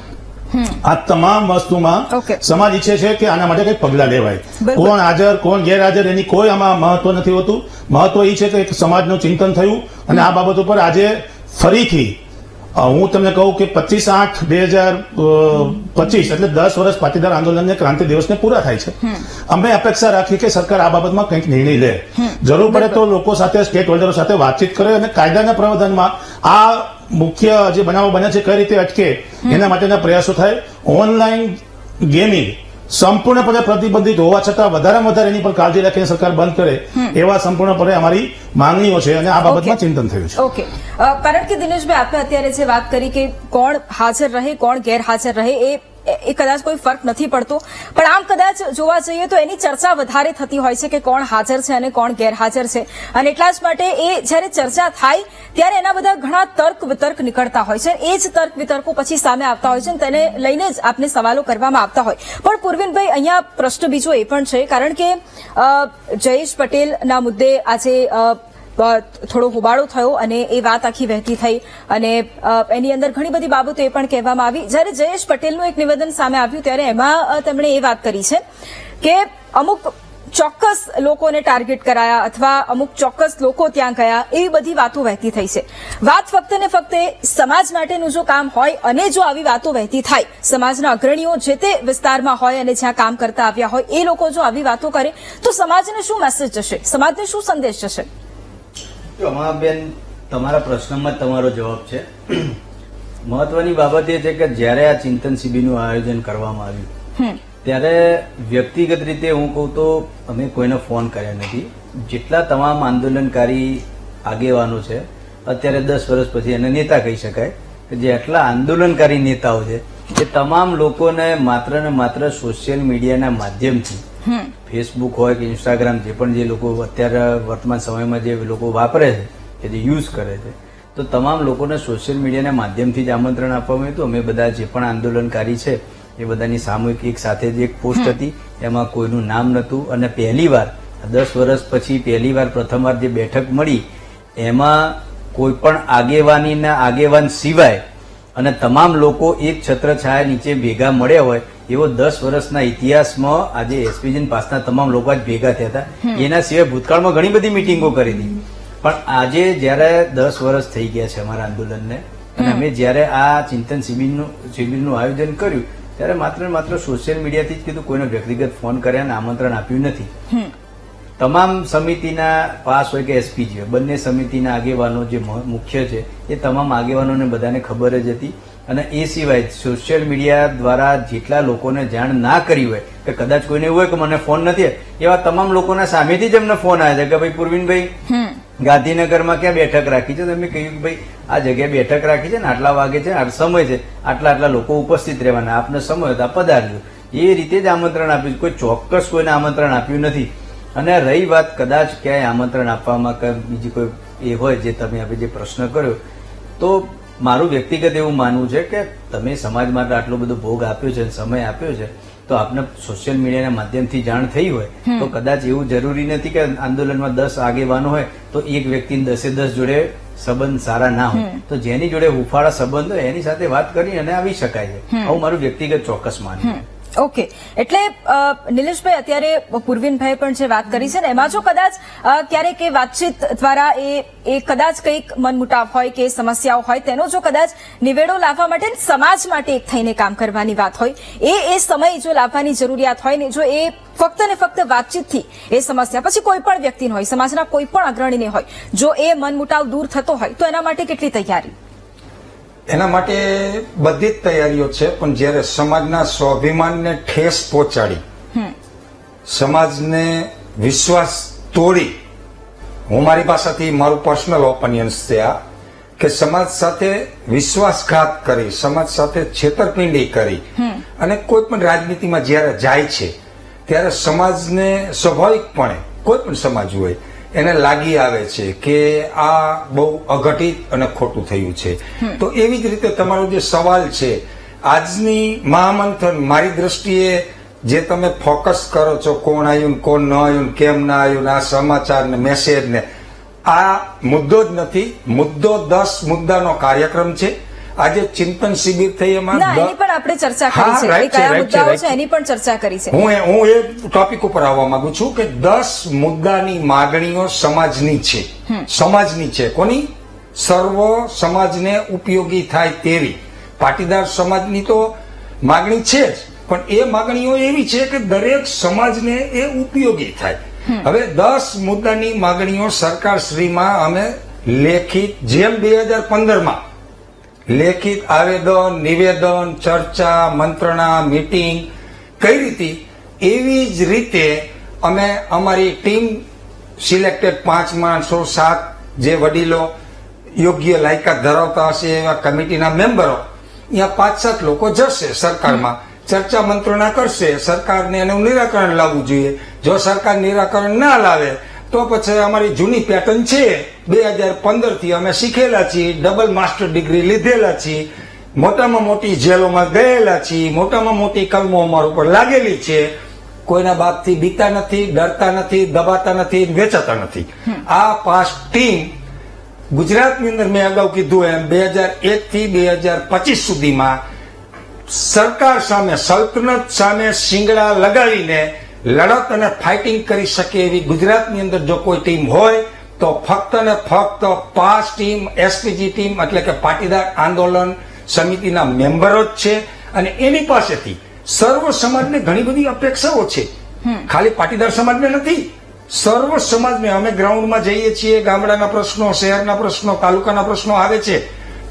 આ તમામ વસ્તુમાં સમાજ ઈચ્છે છે કે આના માટે કઈ પગલા લેવાય. કોણ હાજર કોણ ગેરહાજર એની કોઈ આમાં મહત્વ નથી હોતું. મહત્વ એ છે કે એક સમાજનું ચિંતન થયું અને આ બાબત ઉપર આજે ફરીથી હું તમને કહું કે 25/8/2025 એટલે 10 વર્ષ પાટીદાર આંદોલનને ક્રાંતિ દિવસને પૂરા થાય છે. અમે અપેક્ષા રાખી કે સરકાર આ બાબતમાં કંઈક નિર્ણય લે, જરૂર પડે તો લોકો સાથે, સ્ટેક હોલ્ડરો સાથે વાતચીત કરે અને કાયદાના પ્રવર્તનમાં આ મુખ્ય જે બનાવો બને છે કઈ રીતે અટકે એના માટેના પ્રયાસો થાય. ઓનલાઈન ગેમિંગ સંપૂર્ણપણે પ્રતિબંધિત હોવા છતાં વધારેમાં વધારે એની પર કાળજી રાખીને સરકાર બંધ કરે એવા સંપૂર્ણપણે અમારી માંગણીઓ છે અને આ બાબતમાં ચિંતન થયું છે. ઓકે, કારણ કે દિનેશભાઈ આપણે અત્યારે જે વાત કરી કે કોણ હાજર રહે કોણ ગેરહાજર રહે એ કદાચ કોઈ ફરક નથી પડતો, પણ આમ કદાચ જોવા જઈએ તો એની ચર્ચા વધારે થતી હોય છે કે કોણ હાજર છે અને કોણ ગેરહાજર છે, અને એટલા જ માટે એ જ્યારે ચર્ચા થાય ત્યારે એના બધા ઘણા તર્ક વિતર્ક નીકળતા હોય છે. એ જ તર્ક વિતર્કો પછી સામે આવતા હોય છે અને તેને લઈને જ આપને સવાલો કરવામાં આવતા હોય. પણ પૂર્વિનભાઈ, અહીંયા પ્રશ્ન બીજો એ પણ છે, કારણ કે જયેશ પટેલના મુદ્દે આજે થોડો હોબાળો થયો અને એ વાત આખી વહેતી થઈ અને એની અંદર ઘણી બધી બાબતો એ પણ કહેવામાં આવી. જ્યારે જયેશ પટેલનું એક નિવેદન સામે આવ્યું ત્યારે એમાં તેમણે એ વાત કરી છે કે અમુક ચોક્કસ લોકોને ટાર્ગેટ કરાયા અથવા અમુક ચોક્કસ લોકો ત્યાં ગયા, એવી બધી વાતો વહેતી થઈ છે. વાત ફક્ત ને ફક્ત સમાજ માટેનું જો કામ હોય અને જો આવી વાતો વહેતી થાય, સમાજના અગ્રણીઓ જે તે વિસ્તારમાં હોય અને જ્યાં કામ કરતા આવ્યા હોય એ લોકો જો આવી વાતો કરે તો સમાજને શું મેસેજ જશે, સમાજને શું સંદેશ જશે? બેન, તમારા પ્રશ્નમાં તમારો જવાબ છે. મહત્વની બાબત એ છે કે જ્યારે આ ચિંતન શિબિરનું આયોજન કરવામાં આવ્યું ત્યારે વ્યક્તિગત રીતે હું કહું તો અમે કોઈને ફોન કર્યા નથી. જેટલા તમામ આંદોલનકારી આગેવાનો છે અત્યારે 10 વર્ષ પછી એને નેતા કહી શકાય કે જે આટલા આંદોલનકારી નેતાઓ છે એ તમામ લોકોને માત્ર ને માત્ર સોશિયલ મીડિયાના માધ્યમથી ફેસબુક હોય કે ઇન્સ્ટાગ્રામ જે પણ જે લોકો અત્યારે વર્તમાન સમયમાં જે લોકો વાપરે છે કે જે યુઝ કરે છે તો તમામ લોકોને સોશિયલ મીડિયાના માધ્યમથી જ આમંત્રણ આપવામાં આવ્યું હતું. અમે બધા જે પણ આંદોલનકારી છે એ બધાની સામૂહિક એક સાથે જ એક પોસ્ટ હતી, એમાં કોઈનું નામ નહોતું. અને પહેલીવાર 10 વર્ષ પછી પહેલીવાર પ્રથમવાર જે બેઠક મળી એમાં કોઈ પણ આગેવાનીના આગેવાન સિવાય અને તમામ લોકો એક છત્રછાયા નીચે ભેગા મળ્યા હોય એવો 10 વર્ષના ઇતિહાસમાં આજે એસપીજી પાસના તમામ લોકો જ ભેગા થયા હતા. એના સિવાય ભૂતકાળમાં ઘણી બધી મિટિંગો કરી હતી, પણ આજે જયારે 10 વર્ષ થઈ ગયા છે અમારા આંદોલનને અને અમે જયારે આ ચિંતન શિબિરનું આયોજન કર્યું ત્યારે માત્ર ને માત્ર સોશિયલ મીડિયાથી જ કીધું, કોઈને વ્યક્તિગત ફોન કર્યા અને આમંત્રણ આપ્યું નથી. તમામ સમિતિના પાસ હોય કે એસપીજી હોય બંને સમિતિના આગેવાનો જે મુખ્ય છે એ તમામ આગેવાનોને બધાને ખબર જ હતી. અને એ સિવાય સોશિયલ મીડિયા દ્વારા જેટલા લોકોને જાણ ના કરી હોય કે કદાચ કોઈને એવું હોય કે મને ફોન નથી એવા તમામ લોકોના સામેથી જ અમને ફોન આવ્યા છે કે ભાઈ પૂર્વિનભાઈ ગાંધીનગરમાં ક્યાં બેઠક રાખી છે? તમે કહ્યું કે ભાઈ આ જગ્યાએ બેઠક રાખી છે ને આટલા વાગે છે, આ સમય છે, આટલા લોકો ઉપસ્થિત રહેવાના, આપને સમય હોય તો પધારજો. એ રીતે જ આમંત્રણ આપ્યું, કોઈ ચોક્કસ કોઈને આમંત્રણ આપ્યું નથી. અને રહી વાત કદાચ ક્યાંય આમંત્રણ આપવામાં કે બીજી કોઈ એ હોય જે તમે આપણે જે પ્રશ્ન કર્યો, તો મારું વ્યક્તિગત એવું માનવું છે કે તમે સમાજ માટે આટલો બધો ભોગ આપ્યો છે, સમય આપ્યો છે, તો આપને સોશિયલ મીડિયાના માધ્યમથી જાણ થઈ હોય તો કદાચ એવું જરૂરી નથી કે આંદોલનમાં 10 આગેવાનો હોય તો એક વ્યક્તિને 10 જોડે સંબંધ સારા ના હોય, તો જેની જોડે હુફાળા સંબંધ હોય એની સાથે વાત કરી અને આવી શકાય છે. આવું મારું વ્યક્તિગત ચોક્કસ માનવું. ઓકે, એટલે નિલેશભાઈ અત્યારે પૂર્વિનભાઈ પણ જે વાત કરી છે ને એમાં જો કદાચ ક્યારેક એ વાતચીત દ્વારા એ કદાચ કંઈક મનમુટાવ હોય કે સમસ્યાઓ હોય તેનો જો કદાચ નિવેડો લાવવા માટે સમાજ માટે એક થઈને કામ કરવાની વાત હોય એ સમય જો લાવવાની જરૂરિયાત હોય ને જો એ ફક્ત ને ફક્ત વાતચીતથી એ સમસ્યા પછી કોઈ પણ વ્યક્તિને હોય, સમાજના કોઈ પણ અગ્રણીને હોય, જો એ મનમુટાવ દૂર થતો હોય તો એના માટે કેટલી તૈયારી? એના માટે બધી જ તૈયારીઓ છે, પણ જ્યારે સમાજના સ્વાભિમાનને ઠેસ પહોંચાડી, સમાજને વિશ્વાસ તોડી, હું મારી પાસેથી મારું પર્સનલ ઓપિનિયન્સ છે આ કે સમાજ સાથે વિશ્વાસઘાત કરી, સમાજ સાથે છેતરપિંડી કરી અને કોઈ પણ રાજનીતિમાં જ્યારે જાય છે ત્યારે સમાજને સ્વાભાવિકપણે કોઈ પણ સમાજ હોય એને લાગી આવે છે કે આ બહુ અઘટિત અને ખોટું થયું છે. તો એવી જ રીતે તમારો જે સવાલ છે, આજની મહામંથન મારી દ્રષ્ટિએ જે તમે ફોકસ કરો છો, કોણ આવ્યું કોણ ન આવ્યું, કેમ ના આવ્યું, આ સમાચાર ને મેસેજ ને, આ મુદ્દો જ નથી. મુદ્દો 10 મુદ્દાનો કાર્યક્રમ છે. આજે ચિંતન શિબિર થઈ એમાં એની પણ આપણે ચર્ચા કરી છે, એ કયા મુદ્દાઓ છે એની પણ ચર્ચા કરી છે. હું એ ટોપિક ઉપર આવવા માંગુ છું કે 10 મુદ્દાની માગણીઓ સમાજની છે. સમાજની છે. કોની? સર્વ સમાજને ઉપયોગી થાય તેવી. પાટીદાર સમાજની તો માગણી છે જ, પણ એ માગણીઓ એવી છે કે દરેક સમાજને એ ઉપયોગી થાય. હવે 10 મુદ્દાની માગણીઓ સરકારશ્રીમાં અમે લેખિત, જેમ 2015માં લેખિત આવેદન, નિવેદન, ચર્ચા, મંત્રણા, મીટિંગ કઈ રીતે, એવી જ રીતે અમે અમારી ટીમ સિલેક્ટેડ 5 માણસો 7 જે વડીલો યોગ્ય લાયકાત ધરાવતા હશે એવા કમિટીના મેમ્બરો, અહીંયા 5-7 લોકો જશે સરકારમાં, ચર્ચા મંત્રણા કરશે, સરકારને એનું નિરાકરણ લાવવું જોઈએ. જો સરકાર નિરાકરણ ના લાવે તો પછી અમારી જૂની પેટર્ન છે, 2015 થી અમે શીખેલા છીએ, ડબલ માસ્ટર ડિગ્રી લીધેલા છીએ, મોટામાં મોટી જેલોમાં ગયેલા છીએ, મોટામાં મોટી કલમો અમારા ઉપર લાગેલી છે, કોઈના બાપથી બીતા નથી, ડરતા નથી, દબાતા નથી, વેચાતા નથી. આ 5 ટીમ ગુજરાતની અંદર મેં અગાઉ કીધું એમ 2001 થી 2025 સુધીમાં સરકાર સામે, સલ્તનત સામે શિંગડા લગાવીને લડત અને ફાઇટિંગ કરી શકે એવી ગુજરાતની અંદર જો કોઈ ટીમ હોય તો ફક્ત ને ફક્ત 5 ટીમ એસપીજી ટીમ એટલે કે પાટીદાર આંદોલન સમિતિના મેમ્બરો જ છે. અને એની પાસેથી સર્વ સમાજને ઘણી બધી અપેક્ષાઓ છે, ખાલી પાટીદાર સમાજને નથી, સર્વ સમાજને. અમે ગ્રાઉન્ડમાં જઈએ છીએ, ગામડાના પ્રશ્નો, શહેરના પ્રશ્નો, તાલુકાના પ્રશ્નો આવે છે,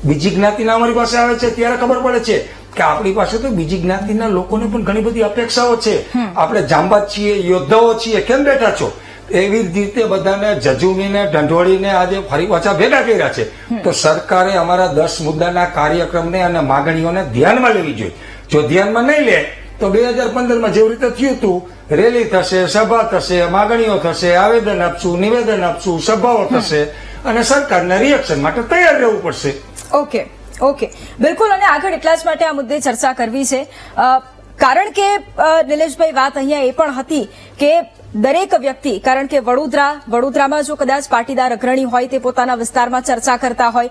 બીજી જ્ઞાતિના અમારી પાસે આવે છે ત્યારે ખબર પડે છે કે આપણી પાસે તો બીજી જ્ઞાતિના લોકોને પણ ઘણી બધી અપેક્ષાઓ છે. આપણે જાંબાત છીએ, યોદ્ધાઓ છીએ, કેમ બેઠા છો? એવી જ રીતે બધાને જજુમીને ઢંઢોળીને આજે ફરી પાછા ભેગા કર્યા છે. તો સરકારે અમારા 10 મુદ્દાના કાર્યક્રમને અને માગણીઓને ધ્યાનમાં લેવી જોઈએ. જો ધ્યાનમાં નહીં લે તો 2015માં જેવી રીતે થયું હતું, રેલી થશે, સભા થશે, માગણીઓ થશે, આવેદન આપશું, નિવેદન આપશું, સભાઓ થશે અને સરકારને રિએક્શન માટે તૈયાર રહેવું પડશે. ઓકે બિલકુલ. અને આગળ એટલા જ માટે આ મુદ્દે ચર્ચા કરવી છે, કારણ કે નિલેશભાઈ વાત અહીંયા એ પણ હતી કે દરેક વ્યક્તિ, કારણ કે વડોદરામાં જો કદાચ પાટીદાર અગ્રણી હોય તે પોતાના વિસ્તારમાં ચર્ચા કરતા હોય,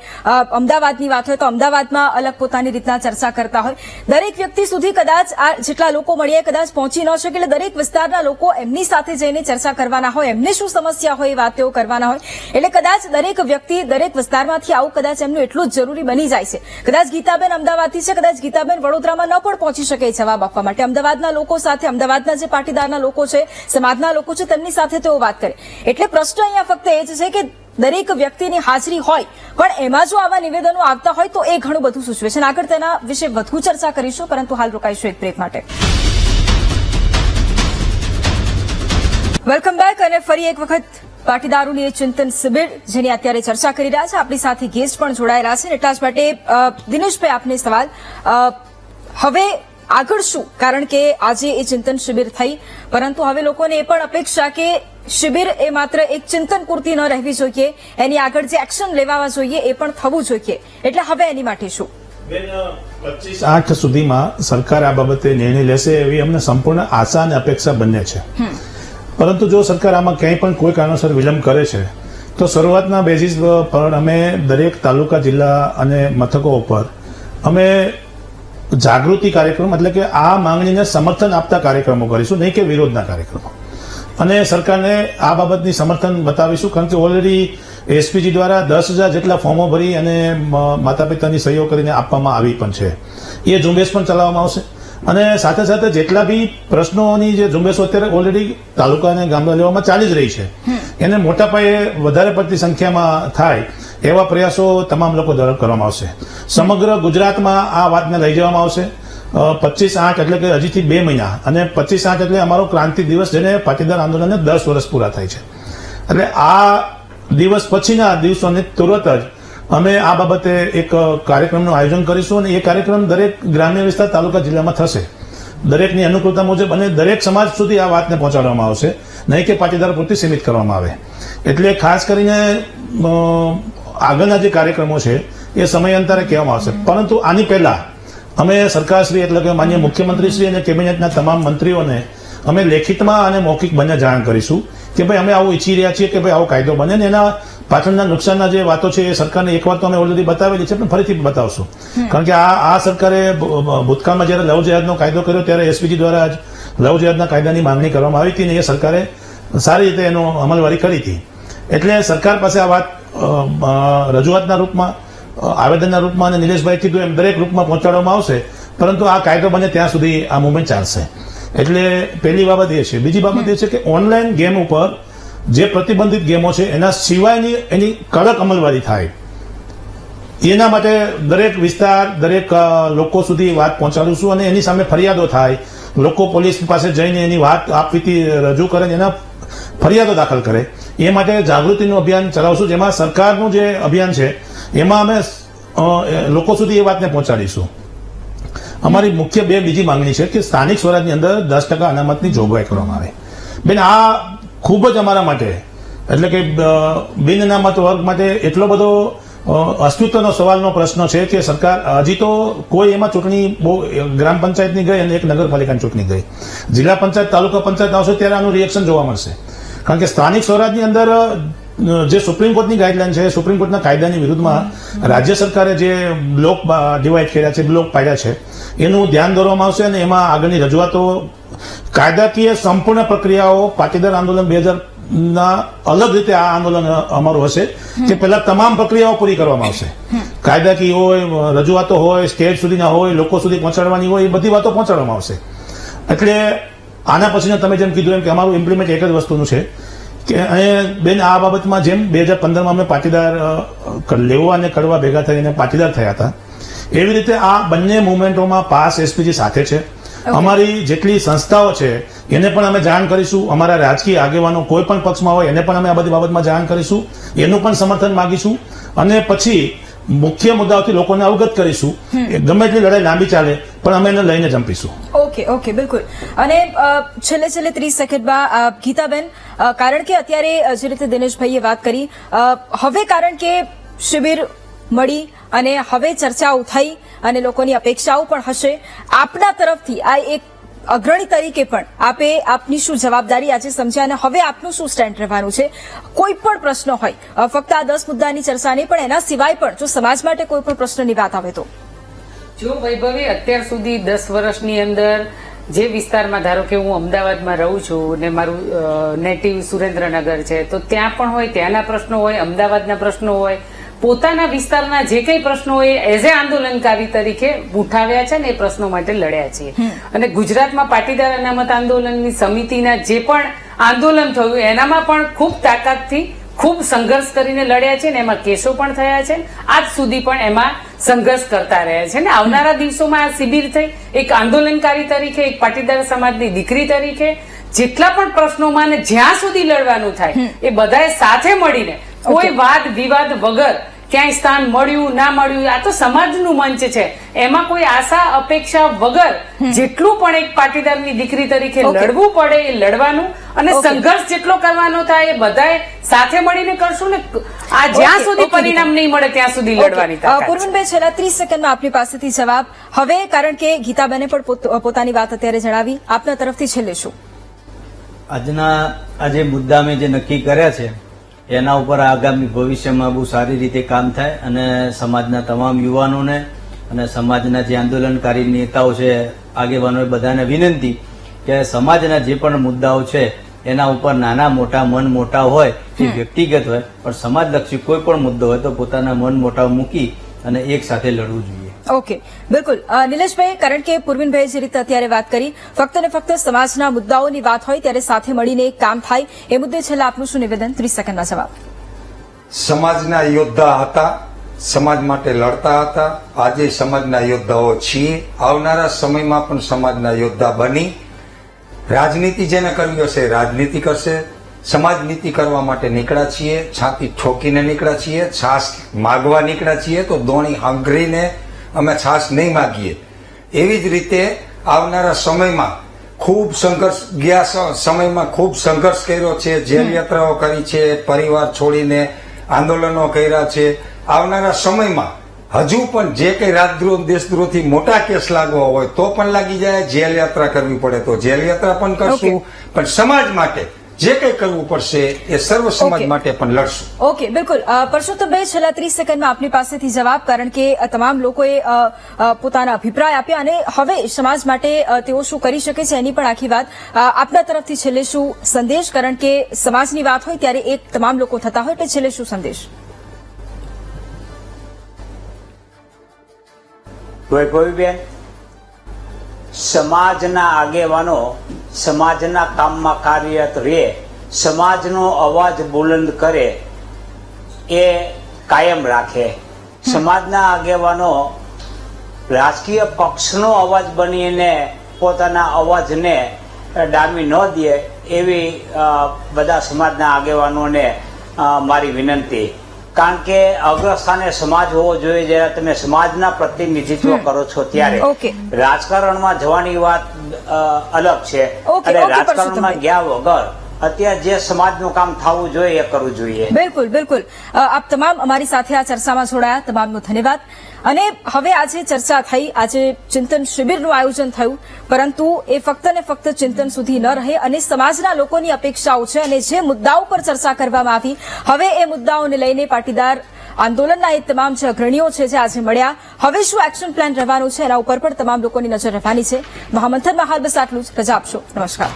અમદાવાદની વાત હોય તો અમદાવાદમાં અલગ પોતાની રીતના ચર્ચા કરતા હોય, દરેક વ્યક્તિ સુધી કદાચ આ જેટલા લોકો મળીએ કદાચ પહોંચી ન શકે. એટલે દરેક વિસ્તારના લોકો એમની સાથે જઈને ચર્ચા કરવાના હોય, એમને શું સમસ્યા હોય એ વાત તેઓ કરવાના હોય. એટલે કદાચ દરેક વ્યક્તિ દરેક વિસ્તારમાંથી આવું કદાચ એમનું એટલું જ જરૂરી બની જાય છે. કદાચ ગીતાબેન અમદાવાદથી છે, કદાચ ગીતાબેન વડોદરામાં ન પણ પહોંચી શકે જવાબ આપવા માટે. અમદાવાદના લોકો સાથે, અમદાવાદના જે પાટીદારના લોકો છે, સમાજના લોકો છે, તેમની સાથે તેઓ વાત કરે. એટલે પ્રશ્ન અહીંયા ફક્ત એ જ છે કે દરેક વ્યક્તિની હાજરી હોય, પણ એમાં જો આવા નિવેદનો આવતા હોય તો એ ઘણું બધું સૂચવે છે. આગળ તેના વિશે વધુ ચર્ચા કરીશું, પરંતુ હાલ રોકાઈશું એક બ્રેક માટે. Welcome back. અને ફરી એક વખત પાટીદારોની એ ચિંતન શિબિર જેની અત્યારે ચર્ચા કરી રહ્યા છે, આપણી સાથે ગેસ્ટ પણ જોડાયેલા છે. એટલા જ માટે દિનેશભાઈ, આપને સવાલ, હવે આગળ શું? કારણ કે આજે એ ચિંતન શિબિર થઈ, પરંતુ હવે લોકોને એ પણ અપેક્ષા કે શિબિર એ માત્ર એક ચિંતન પૂરતી ન રહેવી જોઈએ, એની આગળ જે એક્શન લેવા જોઈએ એ પણ થવું જોઈએ. એટલે હવે એની માટે શું? 25/8 સુધીમાં સરકાર આ બાબતે નિર્ણય લેશે એવી અમને સંપૂર્ણ આશા અને અપેક્ષા બંને છે. પરંતુ જો સરકાર આમાં ક્યાંય પણ કોઈ કારણોસર વિલંબ કરે છે તો શરૂઆતના બેઝિસ પર અમે દરેક તાલુકા, જિલ્લા અને મથકો ઉપર અમે જાગૃતિ કાર્યક્રમ, એટલે કે આ માંગણીને સમર્થન આપતા કાર્યક્રમો કરીશું, નહીં કે વિરોધના કાર્યક્રમો. અને સરકારને આ બાબતની સમર્થન બતાવીશું, કારણ કે ઓલરેડી એસપીજી દ્વારા 10,000 જેટલા ફોર્મો ભરી અને માતા પિતાની સહીઓ કરીને આપવામાં આવી પણ છે. એ ઝુંબેશ પણ ચલાવવામાં આવશે. અને સાથે સાથે જેટલા બી પ્રશ્નોની જે ઝુંબેશો અત્યારે ઓલરેડી તાલુકા અને ગામડા લેવલમાં ચાલી જ રહી છે, એને મોટા પાયે વધારે પડતી સંખ્યામાં થાય એવા પ્રયાસો તમામ લોકો દ્વારા કરવામાં આવશે. સમગ્ર ગુજરાતમાં આ વાતને લઈ જવામાં આવશે. 25/8 એટલે કે હજીથી 2 મહિના, અને 25/8 એટલે અમારો ક્રાંતિ દિવસ, જેને પાટીદાર આંદોલનને 10 વર્ષ પૂરા થાય છે. એટલે આ દિવસ પછીના દિવસોને તુરત જ અમે આ બાબતે એક કાર્યક્રમનું આયોજન કરીશું, અને એ કાર્યક્રમ દરેક ગ્રામ્ય વિસ્તાર, તાલુકા, જિલ્લામાં થશે. દરેકની અનુકૂળતા મુજબ અને દરેક સમાજ સુધી આ વાતને પહોંચાડવામાં આવશે, નહીં કે પાટીદાર પૂરતી સીમિત કરવામાં આવે. એટલે ખાસ કરીને આગળના જે કાર્યક્રમો છે એ સમયાંતરે કહેવામાં આવશે. પરંતુ આની પહેલા અમે સરકારશ્રી, એટલે કે માન્ય મુખ્યમંત્રીશ્રી અને કેબિનેટના તમામ મંત્રીઓને અમે લેખિતમાં અને મૌખિક બંને જાણ કરીશું કે ભાઈ અમે આવું ઈચ્છી રહ્યા છીએ કે ભાઈ આવો કાયદો બને, ને એના પાછળના નુકસાનના જે વાતો છે એ સરકારને એકવાર તો અમે ઓલરેડી બતાવેલી છે, પણ ફરીથી બતાવશું. કારણ કે આ સરકારે ભૂતકાળમાં જયારે લવ જેહાદનો કાયદો કર્યો ત્યારે એસપીજી દ્વારા જ લવ જેહાદના કાયદાની માંગણી કરવામાં આવી હતી, અને એ સરકારે સારી રીતે એનો અમલવારી કરી હતી. એટલે સરકાર પાસે આ વાત રજૂઆતના રૂપમાં, આવેદનના રૂપમાં અને નિલેશભાઈ કીધું એમ દરેક રૂપમાં પહોંચાડવામાં આવશે. પરંતુ આ કાયદો બને ત્યાં સુધી આ મુવમેન્ટ ચાલશે. એટલે પહેલી બાબત એ છે. બીજી બાબત એ છે કે ઓનલાઈન ગેમ ઉપર જે પ્રતિબંધિત ગેમો છે એના સિવાયની એની કડક અમલવારી થાય, એના માટે દરેક વિસ્તાર, દરેક લોકો સુધી વાત પહોંચાડીશું, અને એની સામે ફરિયાદો થાય, લોકો પોલીસ પાસે જઈને એની વાત આપવીતી રજૂ કરે, એના ફરિયાદો દાખલ કરે. એ માટે જાગૃતિનું અભિયાન ચલાવશું, જેમાં સરકારનું જે અભિયાન છે એમાં અમે લોકો સુધી એ વાતને પહોંચાડીશું. અમારી મુખ્ય બીજી માંગણી છે કે સ્થાનિક સ્વરાજની અંદર 10% અનામતની જોગવાઈ કરવામાં આવે. બેન, આ ખૂબ જ અમારા માટે, એટલે કે બિન અનામત વર્ગ માટે એટલો બધો અસ્તિત્વનો સવાલનો પ્રશ્ન છે કે સરકાર હજી તો કોઈ એમાં ચૂંટણી બહુ ગ્રામ પંચાયતની ગઈ અને એક નગરપાલિકાની ચૂંટણી ગઈ, જિલ્લા પંચાયત, તાલુકા પંચાયત આવશે ત્યારે આનું રિએક્શન જોવા મળશે. કારણ કે સ્થાનિક સ્વરાજની અંદર જે સુપ્રીમ કોર્ટની ગાઈડલાઈન છે, સુપ્રીમ કોર્ટના કાયદાની વિરુદ્ધમાં રાજ્ય સરકારે જે બ્લોક ડિવાઈડ કર્યા છે, બ્લોક પાડ્યા છે, એનું ધ્યાન દોરવામાં આવશે. અને એમાં આગળની રજૂઆતો, કાયદાકીય સંપૂર્ણ પ્રક્રિયાઓ પાટીદાર આંદોલન 2000ના અલગ રીતે આ આંદોલન અમારું હશે કે પહેલા તમામ પ્રક્રિયાઓ પૂરી કરવામાં આવશે. કાયદાકીય હોય, રજૂઆતો હોય, સ્ટેટ સુધીના હોય, લોકો સુધી પહોંચાડવાની હોય, એ બધી વાતો પહોંચાડવામાં આવશે. એટલે આના પછીના તમે જેમ કીધું એમ કે અમારું ઇમ્પ્લિમેન્ટ એક જ વસ્તુનું છે કે બેન, આ બાબતમાં જેમ 2015માં અમે પાટીદાર લેવા અને કડવા ભેગા થઈને પાટીદાર થયા હતા, એવી રીતે આ બંને મુવમેન્ટોમાં પાસ એસપીજી સાથે છે. અમારી જેટલી સંસ્થાઓ છે એને પણ અમે જાણ કરીશું. અમારા રાજકીય આગેવાનો કોઈ પણ પક્ષમાં હોય એને પણ અમે આ બધી બાબતમાં જાણ કરીશું. એનું પણ સમર્થન માંગીશું અને પછી મુખ્ય મુદ્દાઓથી લોકોને અવગત કરીશું. ગમે એટલી લડાઈ લાંબી ચાલે પણ અમે એને લઈને જંપીશું. ઓકે બિલકુલ. અને છેલ્લે 30 સેકન્ડમાં ગીતાબેન, કારણ કે અત્યારે જે રીતે દિનેશભાઈએ વાત કરી, હવે કારણ કે શિબિર મળી અને હવે ચર્ચાઓ થઈ અને લોકોની અપેક્ષાઓ પણ હશે, આપના તરફથી આ એક અગ્રણી તરીકે પણ આપની શું જવાબદારી આજે સમજ્યા અને હવે આપનું શું સ્ટેન્ડ રહેવાનું છે? કોઈ પણ પ્રશ્ન હોય, ફક્ત આ 10 મુદ્દાની ચર્ચા નહીં પણ એના સિવાય પણ જો સમાજ માટે કોઈ પણ પ્રશ્નની વાત આવે તો? જો વૈભવી, અત્યાર સુધી 10 વર્ષની અંદર જે વિસ્તારમાં, ધારો કે હું અમદાવાદમાં રહું છું ને મારું નેટિવ સુરેન્દ્રનગર છે, તો ત્યાં પણ હોય, ત્યાંના પ્રશ્નો હોય, અમદાવાદના પ્રશ્નો હોય, પોતાના વિસ્તારના જે કઈ પ્રશ્નો હોય એઝ એ આંદોલનકારી તરીકે ઉઠાવ્યા છે ને એ પ્રશ્નો માટે લડ્યા છીએ. અને ગુજરાતમાં પાટીદાર અનામત આંદોલનની સમિતિના જે પણ આંદોલન થયું એનામાં પણ ખૂબ તાકાતથી ખૂબ સંઘર્ષ કરીને લડ્યા છે ને એમાં કેસો પણ થયા છે. આજ સુધી પણ એમાં સંઘર્ષ કરતા રહ્યા છે ને આવનારા દિવસોમાં આ શિબિર થઈ એક આંદોલનકારી તરીકે, એક પાટીદાર સમાજની દીકરી તરીકે જેટલા પણ પ્રશ્નોમાં ને જ્યાં સુધી લડવાનું થાય એ બધાએ સાથે મળીને કોઈ વાદ વિવાદ વગર ક્યાંય સ્થાન મળ્યું ના મળ્યું, આ તો સમાજનું મંચ છે, એમાં કોઈ આશા અપેક્ષા વગર જેટલું પણ એક પાટીદારની દીકરી તરીકે લડવું પડે એ લડવાનું અને સંઘર્ષ જેટલો કરવાનો થાય એ બધાએ સાથે મળીને કરશું ને આ જ્યાં સુધી પરિણામ નહીં મળે ત્યાં સુધી લડવાની તાકાત છે. પૂર્વનભાઈ, છેલ્લા 30 સેકન્ડમાં આપની પાસેથી જવાબ. હવે કારણ કે ગીતાબેને પણ પોતાની વાત અત્યારે જણાવી, આપના તરફથી છેલ્લે શું? આજના આ જે મુદ્દા અમે જે નક્કી કર્યા છે એના ઉપર આગામી ભવિષ્યમાં બહુ સારી રીતે કામ થાય અને સમાજના તમામ યુવાનોને અને સમાજના જે આંદોલનકારી નેતાઓ છે, આગેવાનોએ બધાને વિનંતી કે સમાજના જે પણ મુદ્દાઓ છે એના ઉપર નાના મોટા મન મોટા હોય કે વ્યક્તિગત હોય પણ સમાજલક્ષી કોઈ પણ મુદ્દો હોય તો પોતાના મન મોટા મૂકી અને એક સાથે લડવું જોઈએ. ઓકે, બિલકુલ. નિલેશભાઈ, કારણ કે પૂર્વિનભાઈ જે રીતે અત્યારે વાત કરી, ફક્ત ને ફક્ત સમાજના મુદ્દાઓની વાત હોય ત્યારે સાથે મળીને એક કામ થાય, એ મુદ્દે છેલ્લા આપનું શું નિવેદન? 30 સેકન્ડના જવાબ. સમાજના યોદ્ધા હતા, સમાજ માટે લડતા હતા, આજે સમાજના યોદ્ધાઓ છીએ, આવનારા સમયમાં પણ સમાજના યોદ્ધા બની રાજનીતિ જેને કરવી હશે રાજનીતિ કરશે. સમાજ નીતિ કરવા માટે નીકળ્યા છીએ, છાતી ઠોકીને નીકળ્યા છીએ, છાસ માગવા નીકળ્યા છીએ તો દોણી હાંગરીને અમે છાસ નહીં માગીએ. એવી જ રીતે આવનારા સમયમાં ખૂબ સંઘર્ષ, ગયા સમયમાં ખૂબ સંઘર્ષ કર્યો છે, જેલ યાત્રાઓ કરી છે, પરિવાર છોડીને આંદોલનો કર્યા છે. આવનારા સમયમાં હજુ પણ જે કઈ રાજદ્રોહ દેશદ્રોહથી મોટા કેસ લાગવા હોય તો પણ લાગી જાય, જેલ યાત્રા કરવી પડે તો જેલ યાત્રા પણ કરશું, પણ સમાજ માટે જે કઈ કરવું પડશે એ સર્વ સમાજ માટે પણ લડશું. ઓકે, બિલકુલ. પરસોત્તમભાઈ, છેલ્લા 30 સેકન્ડમાં આપની પાસેથી જવાબ, કારણ કે તમામ લોકોએ પોતાના અભિપ્રાય આપ્યા અને હવે સમાજ માટે તેઓ શું કરી શકે છે એની પણ આખી વાત. આપના તરફથી છેલ્લે શું સંદેશ? કારણ કે સમાજની વાત હોય ત્યારે એક તમામ લોકો થતા હોય એટલે છેલ્લે શું સંદેશ? વૈભવીબેન, સમાજના આગેવાનો સમાજના કામમાં કાર્યરત રહે, સમાજનો અવાજ બુલંદ કરે એ કાયમ રાખે. સમાજના આગેવાનો રાજકીય પક્ષનો અવાજ બનીને પોતાના અવાજને ડામી ન દે એવી બધા સમાજના આગેવાનોને મારી વિનંતી. કારણ કે અગ્રસ્થાને સમાજ હોવો જોઈએ. જ્યારે તમે સમાજના પ્રતિનિધિત્વ કરો છો ત્યારે રાજકારણમાં જવાની વાત અલગ છે અને રાજકારણમાં ગયા વગર અત્યારે જે સમાજનું કામ થવું જોઈએ એ કરવું જોઈએ. બિલકુલ, બિલકુલ. આપ તમામ અમારી સાથે આ ચર્ચામાં જોડાયા, તમામનો ધન્યવાદ. અને હવે આજે ચર્ચા થઈ, આજે ચિંતન શિબિરનું આયોજન થયું, પરંતુ એ ફક્ત ને ફક્ત ચિંતન સુધી ન રહે અને સમાજના લોકોની અપેક્ષાઓ છે અને જે મુદ્દાઓ પર ચર્ચા કરવામાં આવી, હવે એ મુદ્દાઓને લઈને પાટીદાર આંદોલનના એ તમામ જે અગ્રણીઓ છે જે આજે મળ્યા, હવે શું એક્શન પ્લાન રહેવાનું છે એના ઉપર પણ તમામ લોકોની નજર રહેવાની છે. મહામંથનમાં હાલ બસ આટલું જ. રજા આપશો. નમસ્કાર.